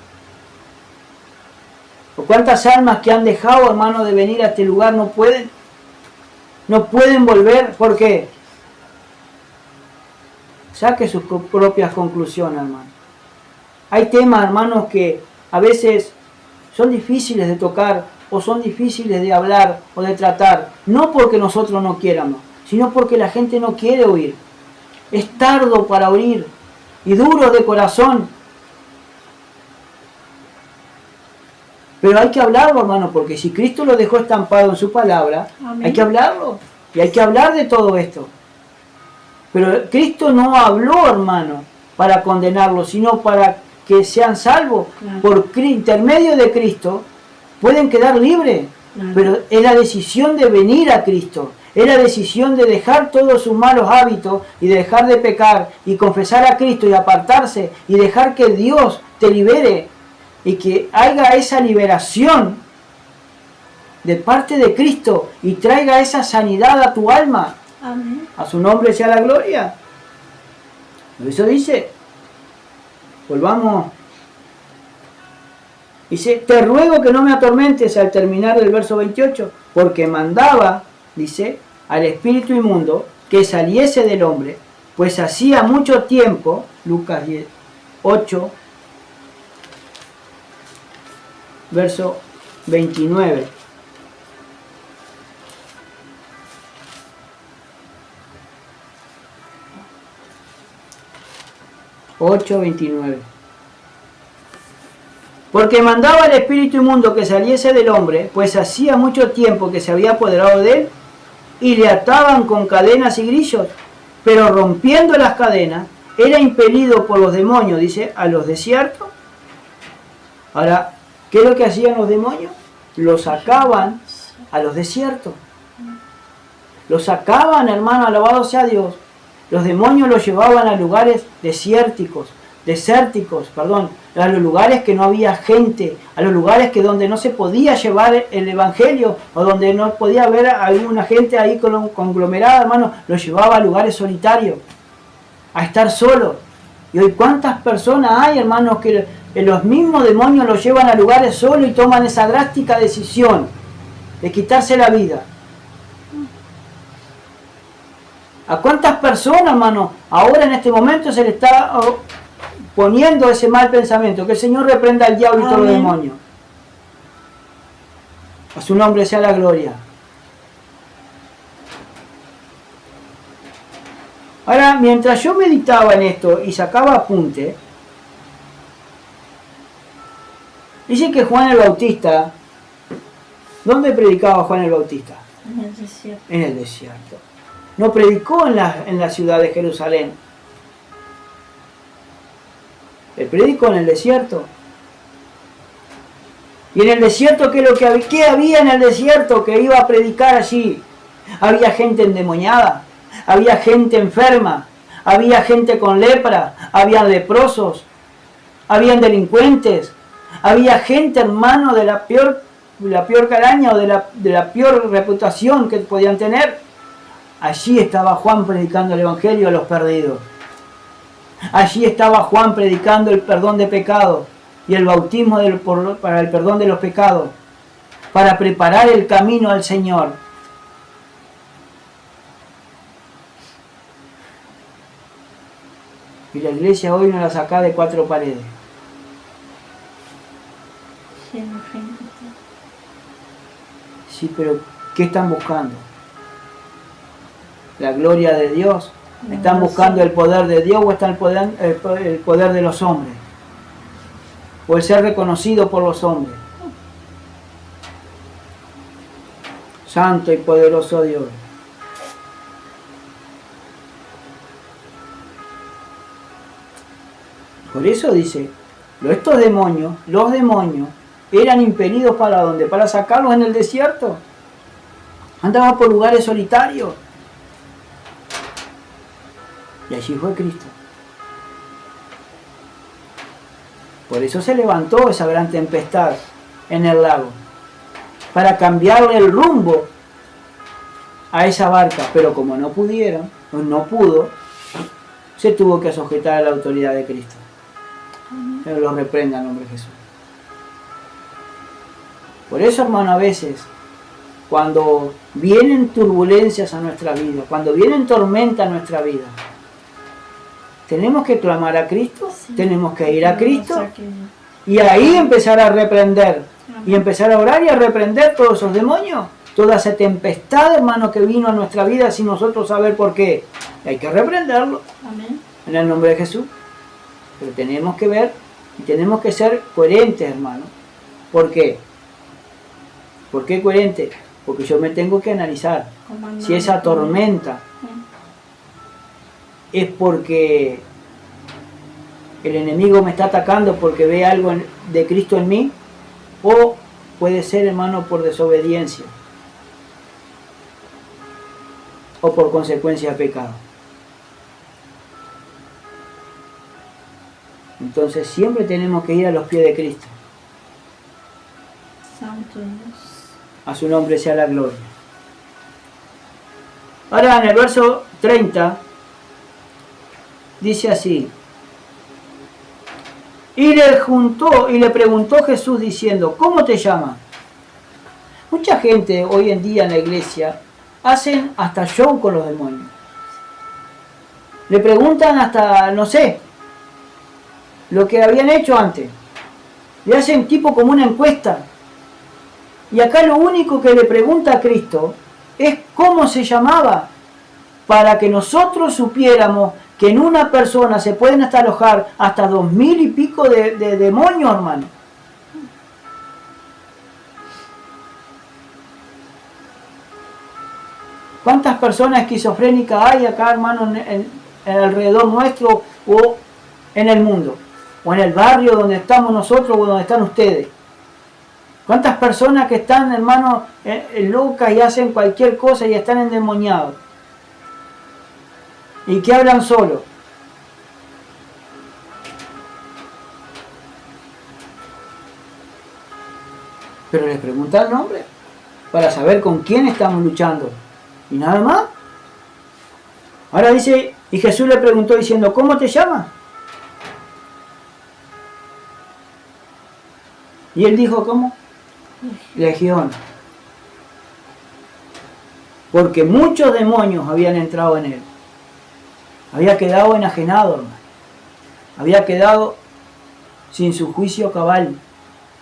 Speaker 1: ¿O cuántas almas que han dejado, hermano, de venir a este lugar no pueden? No pueden volver. ¿Por qué? Saque sus propias conclusiones, hermano. Hay temas, hermanos, que a veces son difíciles de tocar, o son difíciles de hablar o de tratar, no porque nosotros no quieramos, sino porque la gente no quiere oír. Es tardo para oír y duro de corazón. Pero hay que hablarlo, hermano, porque si Cristo lo dejó estampado en su palabra, amén, hay que hablarlo. Y hay que hablar de todo esto. Pero Cristo no habló, hermano, para condenarlo, sino para que sean salvos. Claro. Por intermedio de Cristo pueden quedar libres. Claro. Pero es la decisión de venir a Cristo. Es la decisión de dejar todos sus malos hábitos y de dejar de pecar y confesar a Cristo y apartarse y dejar que Dios te libere. Y que haya esa liberación de parte de Cristo y traiga esa sanidad a tu alma. Amén. A su nombre sea la gloria. Eso dice. Volvamos. Dice, te ruego que no me atormentes al terminar del verso 28, porque mandaba, dice, al espíritu inmundo que saliese del hombre, pues hacía mucho tiempo, Lucas 8, verso 29. 8:29. Porque mandaba al espíritu inmundo que saliese del hombre, pues hacía mucho tiempo que se había apoderado de él, y le ataban con cadenas y grillos, pero rompiendo las cadenas, era impelido por los demonios, dice, a los desiertos. Ahora, ¿qué es lo que hacían los demonios? Los sacaban a los desiertos. Los sacaban, hermano, alabado sea Dios. Los demonios los llevaban a lugares desérticos, a los lugares que no había gente, a los lugares que donde no se podía llevar el evangelio, o donde no podía haber alguna gente ahí conglomerada, hermano, los llevaba a lugares solitarios, a estar solos. Y hoy cuántas personas hay, hermanos, que los mismos demonios los llevan a lugares solos y toman esa drástica decisión de quitarse la vida. ¿A cuántas personas, hermano, ahora en este momento se le está poniendo ese mal pensamiento? Que el Señor reprenda al diablo y todos los demonios. A su nombre sea la gloria. Ahora, mientras yo meditaba en esto y sacaba apunte, dice que Juan el Bautista, ¿dónde predicaba Juan el Bautista?
Speaker 2: En el desierto.
Speaker 1: En el desierto. No predicó en la ciudad de Jerusalén. Él predicó en el desierto. Y en el desierto, ¿qué había en el desierto que iba a predicar allí? Había gente endemoniada, había gente enferma, había gente con lepra, había leprosos, habían delincuentes, había gente, hermano, de la peor calaña o de la peor reputación que podían tener. Allí estaba Juan predicando el evangelio a los perdidos. Allí estaba Juan predicando el perdón de pecados y el bautismo para el perdón de los pecados, para preparar el camino al Señor. Y la iglesia hoy no la saca de 4 paredes. Sí, pero ¿qué están buscando? ¿La gloria de Dios? ¿Están buscando el poder de Dios o está el poder de los hombres? ¿O el ser reconocido por los hombres? Santo y poderoso Dios. Por eso dice, los demonios eran impelidos ¿para dónde? Para sacarlos en el desierto. Andaban por lugares solitarios. Y allí fue Cristo. Por eso se levantó esa gran tempestad en el lago, para cambiarle el rumbo a esa barca. Pero como no pudo, se tuvo que sujetar a la autoridad de Cristo. Pero lo reprenda en nombre de Jesús. Por eso, hermano, a veces, cuando vienen turbulencias a nuestra vida, cuando vienen tormentas a nuestra vida, tenemos que clamar a Cristo, tenemos que ir a Cristo y ahí empezar a reprender y empezar a orar y a reprender todos esos demonios, toda esa tempestad, hermano, que vino a nuestra vida sin nosotros saber por qué. Y hay que reprenderlo. Amén. En el nombre de Jesús. Pero tenemos que ver y tenemos que ser coherentes, hermano. ¿Por qué? ¿Por qué coherente? Porque yo me tengo que analizar si esa tormenta es porque el enemigo me está atacando porque ve algo de Cristo en mí, o puede ser, hermano, por desobediencia o por consecuencia de pecado. Entonces siempre tenemos que ir a los pies de Cristo.
Speaker 2: Santo Dios.
Speaker 1: A su nombre sea la gloria. Ahora en el verso 30 dice así: y le preguntó Jesús diciendo, ¿cómo te llamas? Mucha gente hoy en día en la iglesia hacen hasta show con los demonios. Le preguntan hasta, no sé, lo que habían hecho antes. Le hacen tipo como una encuesta. Y acá lo único que le pregunta a Cristo es cómo se llamaba, para que nosotros supiéramos que en una persona se pueden hasta alojar hasta 2000 y pico de demonios, hermano. ¿Cuántas personas esquizofrénicas hay acá, hermano, en alrededor nuestro o en el mundo? O en el barrio donde estamos nosotros o donde están ustedes. ¿Cuántas personas que están, hermano, locas y hacen cualquier cosa y están endemoniados? Y que hablan solo. Pero les pregunta el nombre para saber con quién estamos luchando. Y nada más. Ahora dice, y Jesús le preguntó diciendo, ¿cómo te llamas? Y él dijo, ¿cómo? Legión. Porque muchos demonios habían entrado en él. Había quedado enajenado, hermano. Había quedado sin su juicio cabal.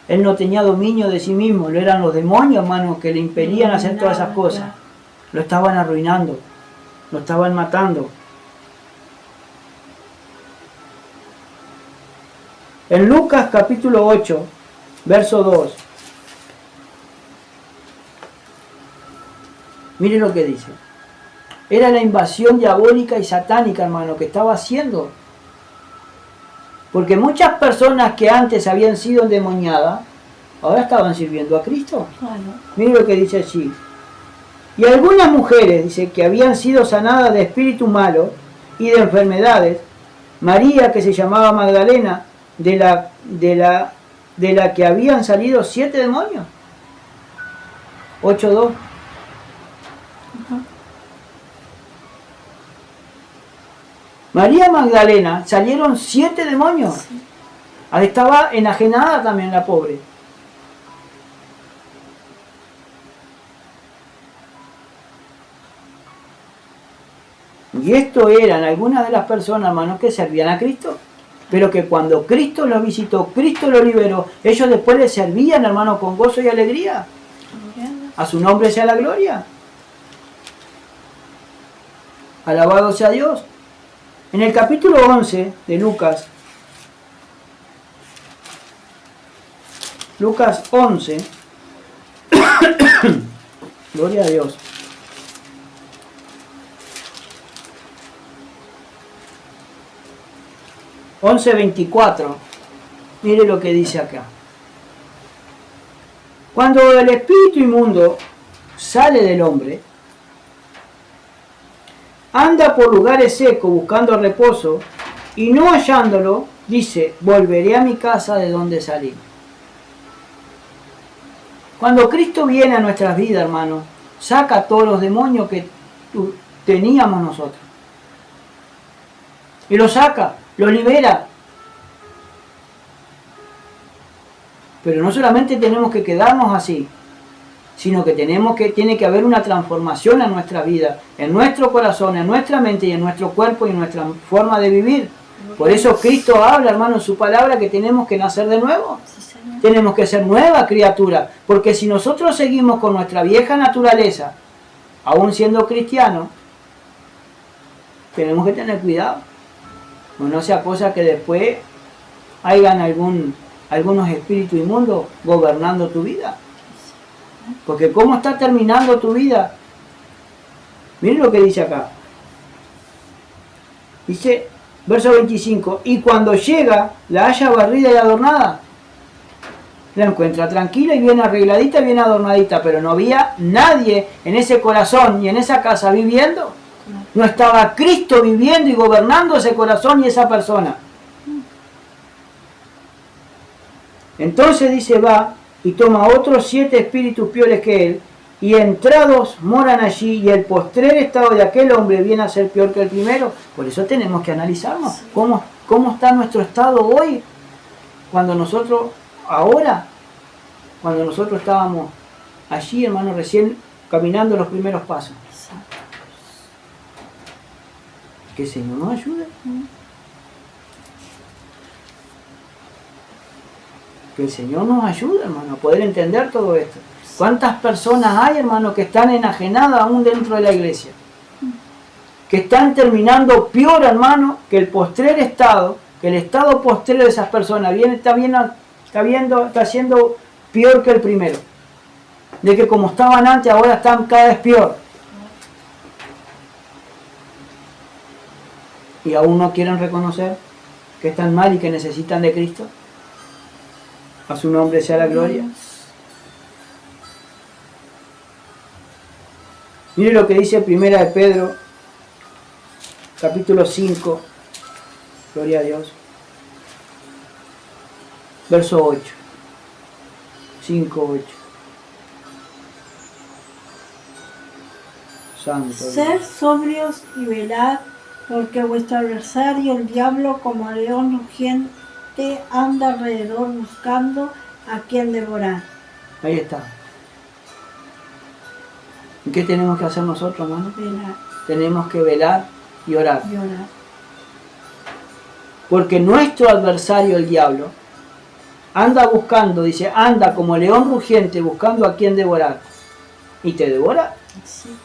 Speaker 1: Él no tenía dominio de sí mismo. Lo eran los demonios, hermano, que le impedían hacer todas esas cosas. Lo estaban arruinando. Lo estaban matando. En Lucas capítulo 8, verso 2. Mire lo que dice. Era la invasión diabólica y satánica, hermano, que estaba haciendo. Porque muchas personas que antes habían sido endemoniadas, ahora estaban sirviendo a Cristo.
Speaker 2: Claro.
Speaker 1: Mire lo que dice allí. Y algunas mujeres, dice, que habían sido sanadas de espíritu malo y de enfermedades, María, que se llamaba Magdalena, de la que habían salido 7 demonios. 8:2. María Magdalena salieron 7 demonios. Sí. Estaba enajenada también la pobre. Y esto eran algunas de las personas, hermanos, que servían a Cristo. Pero que cuando Cristo los visitó, Cristo los liberó, ellos después le servían, hermano, con gozo y alegría. A su nombre sea la gloria. Alabado sea Dios. En el capítulo 11 de Lucas, Lucas 11, gloria a Dios. Once 24, mire lo que dice acá. Cuando el espíritu inmundo sale del hombre, anda por lugares secos buscando reposo, y no hallándolo, dice, volveré a mi casa de donde salí. Cuando Cristo viene a nuestras vidas, hermano, saca todos los demonios que teníamos nosotros. Y los saca, los libera. Pero no solamente tenemos que quedarnos así, sino que tiene que haber una transformación en nuestra vida, en nuestro corazón, en nuestra mente y en nuestro cuerpo y en nuestra forma de vivir. Por eso Cristo habla, hermano, en su palabra que tenemos que nacer de nuevo. Tenemos que ser nueva criatura, porque si nosotros seguimos con nuestra vieja naturaleza, aún siendo cristianos, tenemos que tener cuidado. No sea cosa que después hayan algunos espíritus inmundos gobernando tu vida. Porque ¿cómo está terminando tu vida? Miren lo que dice acá. Dice, verso 25, y cuando llega, la halla barrida y adornada. La encuentra tranquila y bien arregladita y bien adornadita, pero no había nadie en ese corazón y en esa casa viviendo. No estaba Cristo viviendo y gobernando ese corazón y esa persona. Entonces dice, va y toma otros 7 espíritus peores que él, y entrados moran allí, y el postrer estado de aquel hombre viene a ser peor que el primero. Por eso tenemos que analizarnos cómo está nuestro estado hoy, cuando nosotros estábamos allí, hermano, recién caminando los primeros pasos. Que el Señor nos ayude. Que el Señor nos ayude, hermano, a poder entender todo esto. ¿Cuántas personas hay, hermano, que están enajenadas aún dentro de la iglesia? que están terminando peor, hermano, que el postrer estado, que el estado postrero de esas personas está siendo peor que el primero. De que como estaban antes, ahora están cada vez peor. Y aún no quieren reconocer que están mal y que necesitan de Cristo. A su nombre sea la gloria. Mire lo que dice Primera de Pedro, capítulo 5, gloria a Dios, verso 8, 5, 8. Santo
Speaker 2: Sed sobrios y velad, porque vuestro adversario, el diablo, como león rugiente, anda alrededor buscando a quien devorar.
Speaker 1: Ahí está. ¿Y qué tenemos que hacer nosotros, hermano?
Speaker 2: Velar
Speaker 1: Tenemos que velar y orar.
Speaker 2: y orar.
Speaker 1: Porque nuestro adversario, el diablo, anda buscando, dice, anda como león rugiente buscando a quien devorar. Y te devora.
Speaker 2: Sí.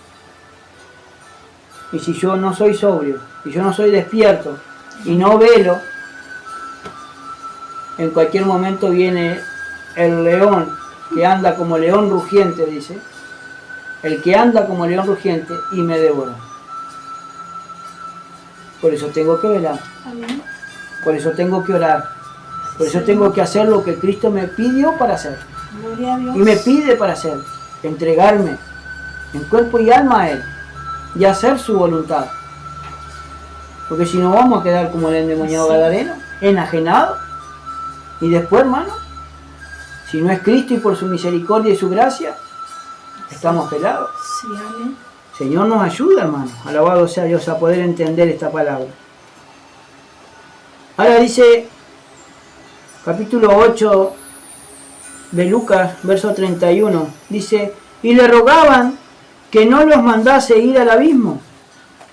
Speaker 1: Y si yo no soy sobrio, y yo no soy despierto, y no velo, en cualquier momento viene el león que anda como león rugiente, dice, el que anda como león rugiente y me devora. Por eso tengo que velar,
Speaker 2: Amén.
Speaker 1: por eso tengo que orar, por eso tengo que hacer lo que Cristo me pidió para hacer,
Speaker 2: Gloria a Dios.
Speaker 1: y me pide para hacer, entregarme en cuerpo y alma a Él, y hacer su voluntad. Porque si no vamos a quedar como el endemoniado gadareno, enajenado, y después, hermano, si no es Cristo y por su misericordia y su gracia, estamos pelados.
Speaker 2: Sí, amén.
Speaker 1: Señor nos ayuda, hermano, alabado sea Dios, a poder entender esta palabra. Ahora dice, capítulo 8 de Lucas, verso 31, dice, y le rogaban que no los mandase ir al abismo.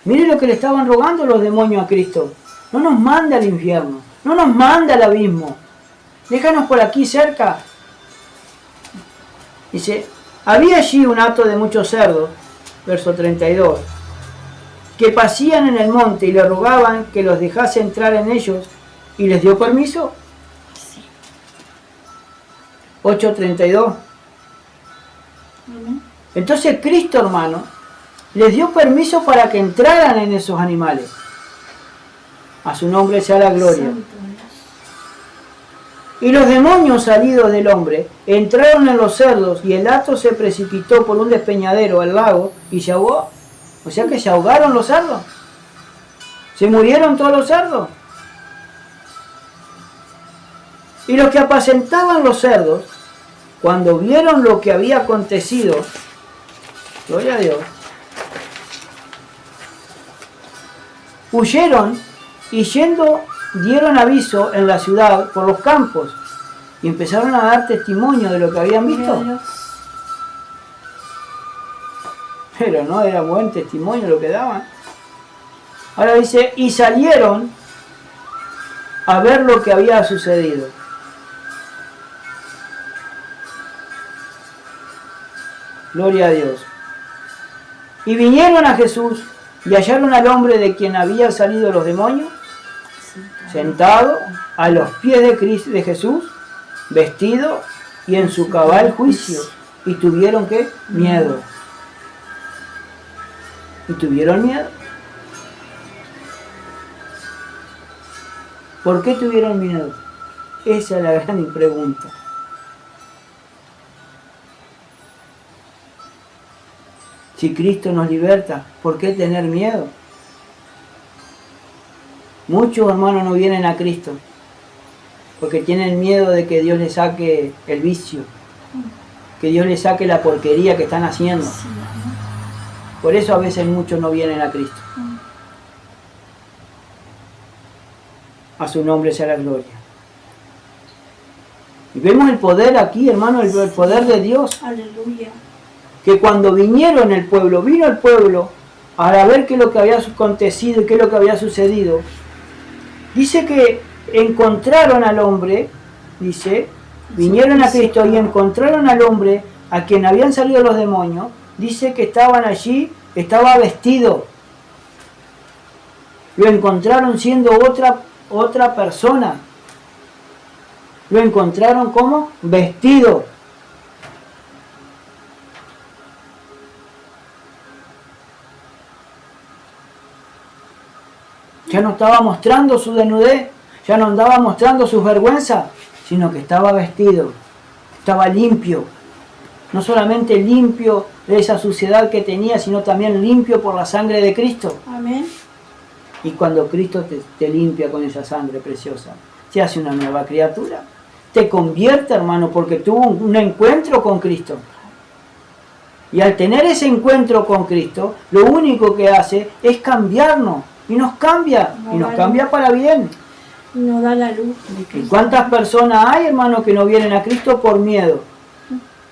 Speaker 1: Mire lo que le estaban rogando los demonios a Cristo. No nos mande al infierno, no nos mande al abismo. Déjanos por aquí cerca. Dice, había allí un hato de muchos cerdos, verso 32, que pasían en el monte y le rogaban que los dejase entrar en ellos, y les dio permiso.
Speaker 2: Sí.
Speaker 1: 8:32.
Speaker 2: Amén.
Speaker 1: Entonces Cristo, hermano, les dio permiso para que entraran en esos animales. A su nombre sea la gloria.
Speaker 2: Santo Dios.
Speaker 1: Y los demonios salidos del hombre entraron en los cerdos, y el hato se precipitó por un despeñadero al lago y se ahogó. O sea que se ahogaron los cerdos. Se murieron todos los cerdos. Y los que apacentaban los cerdos, cuando vieron lo que había acontecido, gloria a Dios, huyeron y yendo dieron aviso en la ciudad por los campos y empezaron a dar testimonio de lo que habían
Speaker 2: Gloria a
Speaker 1: visto.
Speaker 2: Dios.
Speaker 1: Pero no era buen testimonio lo que daban. Ahora dice, y salieron a ver lo que había sucedido. Gloria a Dios. Y vinieron a Jesús y hallaron al hombre de quien habían salido los demonios, sentado a los pies de Jesús, vestido y en su cabal juicio. Y tuvieron ¿qué? Miedo. Y tuvieron miedo. ¿Por qué tuvieron miedo? Esa es la gran pregunta. Si Cristo nos liberta, ¿por qué tener miedo? Muchos hermanos no vienen a Cristo porque tienen miedo de que Dios les saque el vicio, que Dios les saque la porquería que están haciendo.
Speaker 2: Sí, amén.
Speaker 1: Por eso a veces muchos no vienen a Cristo. A su nombre sea la gloria. Y vemos el poder aquí, hermano, el poder de Dios.
Speaker 2: Aleluya.
Speaker 1: Que cuando vino el pueblo para ver qué es lo que había acontecido y qué es lo que había sucedido, dice que encontraron al hombre, dice, vinieron a Cristo y encontraron al hombre a quien habían salido los demonios, dice que estaban allí, estaba vestido. Lo encontraron siendo otra persona. Lo encontraron como vestido. Ya no estaba mostrando su desnudez, ya no andaba mostrando sus vergüenzas, sino que estaba vestido, estaba limpio. No solamente limpio de esa suciedad que tenía, sino también limpio por la sangre de Cristo.
Speaker 2: Amén.
Speaker 1: Y cuando Cristo te limpia con esa sangre preciosa, te hace una nueva criatura. Te convierte, hermano, porque tuvo un encuentro con Cristo. Y al tener ese encuentro con Cristo, lo único que hace es cambiarnos. Y nos cambia. Y nos cambia para bien.
Speaker 2: Y nos da la luz.
Speaker 1: ¿Y cuántas personas hay, hermano, que no vienen a Cristo por miedo?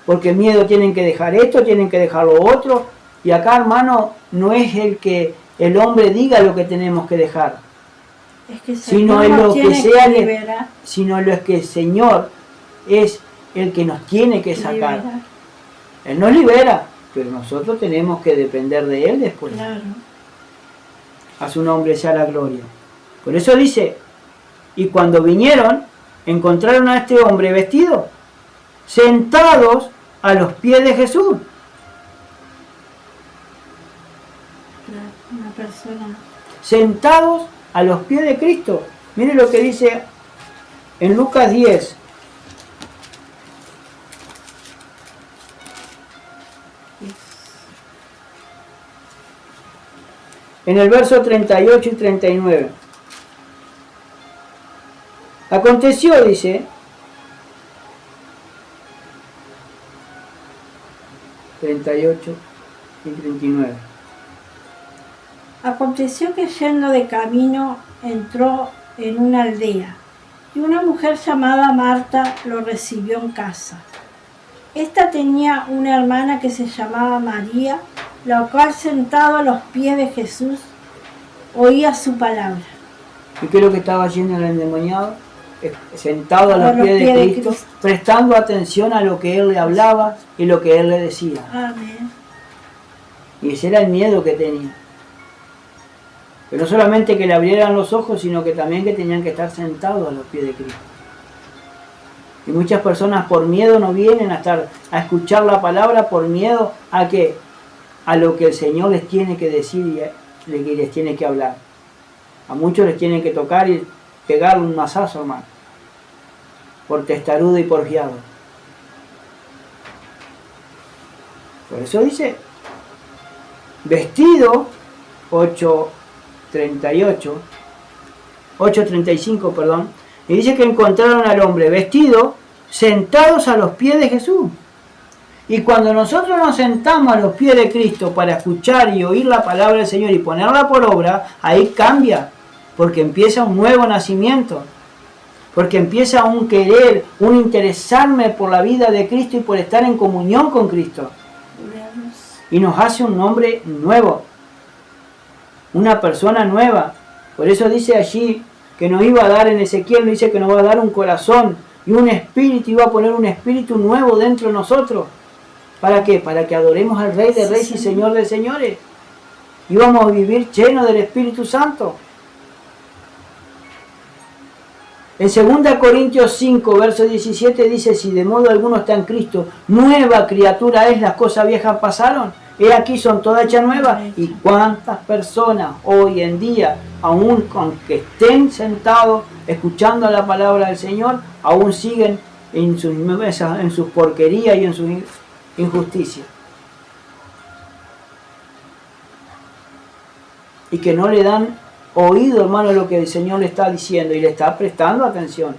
Speaker 1: Porque miedo tienen que dejar esto, tienen que dejar lo otro. Y acá, hermano, no es el que el hombre diga lo que tenemos que dejar.
Speaker 2: Es que
Speaker 1: Sino es lo que sea, sino lo que el Señor es el que nos tiene que sacar.
Speaker 2: Liberar.
Speaker 1: Él nos libera, pero nosotros tenemos que depender de Él después.
Speaker 2: Claro.
Speaker 1: A su nombre sea la gloria. Por eso dice, y cuando vinieron, encontraron a este hombre vestido, sentados a los pies de Jesús.
Speaker 2: Una persona.
Speaker 1: Sentados a los pies de Cristo. Mire lo que dice en Lucas 10. En el verso 38 y 39. Aconteció, dice, 38 y 39.
Speaker 2: Aconteció que yendo de camino entró en una aldea y una mujer llamada Marta lo recibió en casa. Esta tenía una hermana que se llamaba María, la cual sentado a los pies de Jesús oía su palabra.
Speaker 1: ¿Y qué es lo que estaba haciendo el endemoniado? Sentado a los pies de Cristo, prestando atención a lo que Él le hablaba y lo que Él le decía.
Speaker 2: Amén.
Speaker 1: Y ese era el miedo que tenía. Pero no solamente que le abrieran los ojos, sino que también que tenían que estar sentados a los pies de Cristo. Y muchas personas por miedo no vienen a escuchar la palabra, por miedo a que a lo que el Señor les tiene que decir y les tiene que hablar. A muchos les tienen que tocar y pegarle un mazazo, hermano, por testarudo y por fiado. Por eso dice, vestido, 8:35, perdón, y dice que encontraron al hombre vestido, sentados a los pies de Jesús. Y cuando nosotros nos sentamos a los pies de Cristo para escuchar y oír la palabra del Señor y ponerla por obra, ahí cambia, porque empieza un nuevo nacimiento, porque empieza un querer, un interesarme por la vida de Cristo y por estar en comunión con Cristo. Y nos hace un hombre nuevo, una persona nueva. Por eso dice allí que nos iba a dar, en Ezequiel nos dice que nos va a dar un corazón y un espíritu, iba a poner un espíritu nuevo dentro de nosotros. ¿Para qué? Para que adoremos al Rey de Reyes y Señor de Señores. Y vamos a vivir llenos del Espíritu Santo. En 2 Corintios 5, verso 17 dice, si de modo alguno está en Cristo, nueva criatura es, las cosas viejas pasaron. He aquí son todas hechas nuevas. Y cuántas personas hoy en día, aun aunque estén sentados escuchando la palabra del Señor, aún siguen en sus porquerías y en sus injusticias. Y que no le dan oído, hermano, lo que el Señor le está diciendo y le está prestando atención.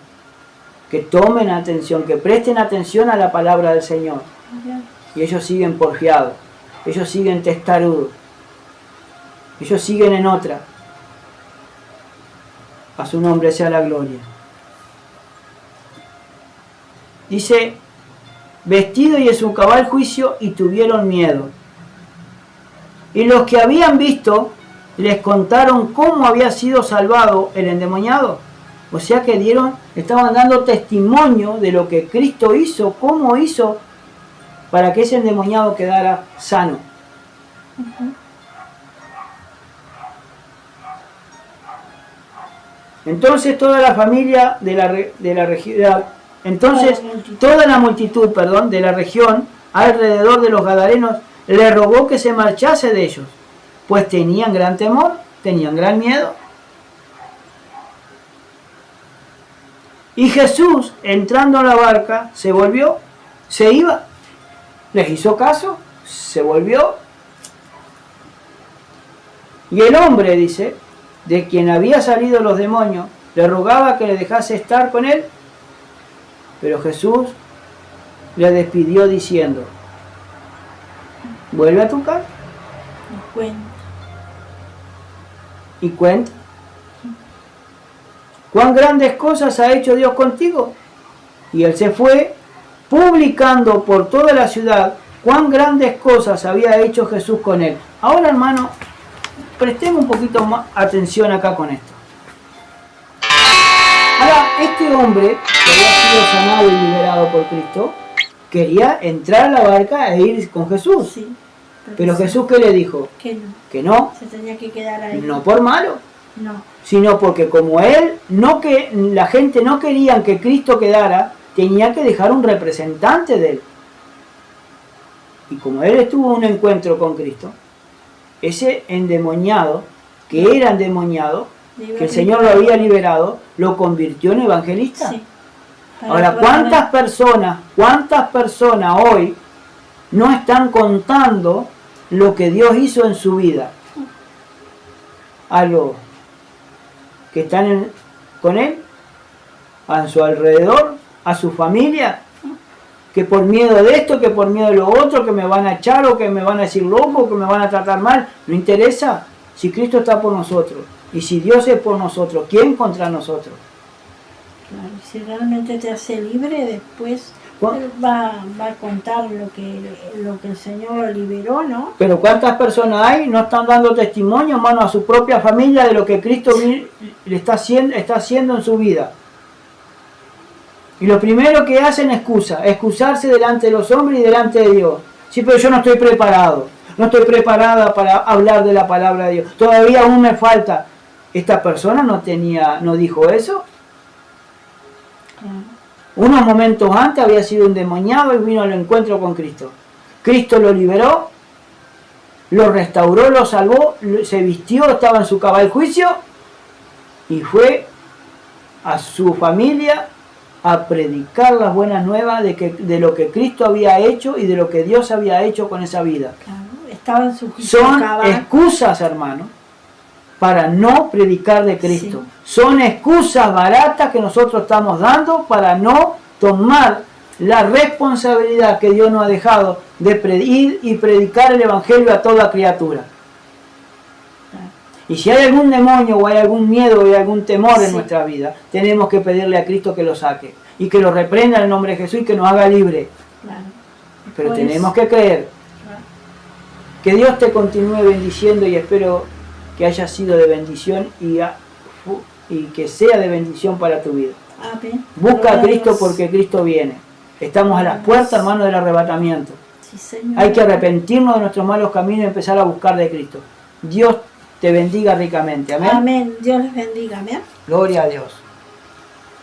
Speaker 1: Que tomen atención, que presten atención a la palabra del Señor. Y ellos siguen porfiados. Ellos siguen testarudos. Ellos siguen en otra. A su nombre sea la gloria. Dice, vestido y en su cabal juicio, y tuvieron miedo. Y los que habían visto les contaron cómo había sido salvado el endemoniado. O sea que estaban dando testimonio de lo que Cristo hizo, cómo hizo para que ese endemoniado quedara sano. Entonces toda la familia de la región, entonces toda la multitud, perdón, de la región alrededor de los gadarenos le rogó que se marchase de ellos, pues tenían gran temor, tenían gran miedo. Y Jesús, entrando a la barca, se volvió, se iba, les hizo caso, se volvió. Y el hombre, dice, de quien había salido los demonios, le rogaba que le dejase estar con él, pero Jesús le despidió diciendo, vuelve a tu casa y cuenta. ¿Cuán grandes cosas ha hecho Dios contigo? Y él se fue, publicando por toda la ciudad cuán grandes cosas había hecho Jesús con él. Ahora, hermano, prestemos un poquito más atención acá con esto. Ahora, este hombre, que había sido sanado y liberado por Cristo, quería entrar a la barca e ir con Jesús.
Speaker 2: Sí,
Speaker 1: pero Jesús, ¿qué le dijo?
Speaker 2: Que no.
Speaker 1: Se
Speaker 2: tenía que quedar ahí.
Speaker 1: No por malo.
Speaker 2: No.
Speaker 1: Sino porque como él, la gente no quería que Cristo quedara, tenía que dejar un representante de él. Y como él tuvo un encuentro con Cristo, ese endemoniado, que era endemoniado, que el Señor lo había liberado, lo convirtió en evangelista. Sí. Ahora, ¿cuántas personas hoy no están contando lo que Dios hizo en su vida? A los que están con él, a su alrededor, a su familia, que por miedo de esto, que por miedo de lo otro, que me van a echar o que me van a decir loco, que me van a tratar mal, no interesa. Si Cristo está por nosotros y si Dios es por nosotros, ¿quién contra nosotros?
Speaker 2: Claro, si realmente te hace libre, después él va a contar lo que el Señor lo liberó, ¿no? Pero ¿cuántas personas hay? No están dando testimonio, hermano, a su propia familia de lo que Cristo le está haciendo en su vida. Y lo primero que hacen es excusarse delante de los hombres y delante de Dios. Sí, pero yo no estoy preparado, no estoy preparada para hablar de la palabra de Dios. Todavía aún me falta. ¿Esta persona no dijo eso? Unos momentos antes había sido endemoniado y vino al encuentro con Cristo. Cristo lo liberó, lo restauró, lo salvó, se vistió, estaba en su cabal juicio y fue a su familia a predicar las buenas nuevas de lo que Cristo había hecho y de lo que Dios había hecho con esa vida. Claro, estaba en su juicio. Son excusas, hermano, para no predicar de Cristo. Sí. Son excusas baratas que nosotros estamos dando para no tomar la responsabilidad que Dios nos ha dejado de ir y predicar el Evangelio a toda criatura. Y si hay algún demonio o hay algún miedo o hay algún temor en nuestra vida, tenemos que pedirle a Cristo que lo saque y que lo reprenda en el nombre de Jesús y que nos haga libre. Claro. Pero tenemos que creer. Claro. Que Dios te continúe bendiciendo y espero que haya sido de bendición y que sea de bendición para tu vida. Amén. Busca a Cristo porque Cristo viene. Estamos a las puertas, hermano, del arrebatamiento. Sí, Señor. Hay que arrepentirnos de nuestros malos caminos y empezar a buscar de Cristo. Dios te bendiga ricamente. Amén. Amén. Dios les bendiga. Amén.
Speaker 1: Gloria a Dios.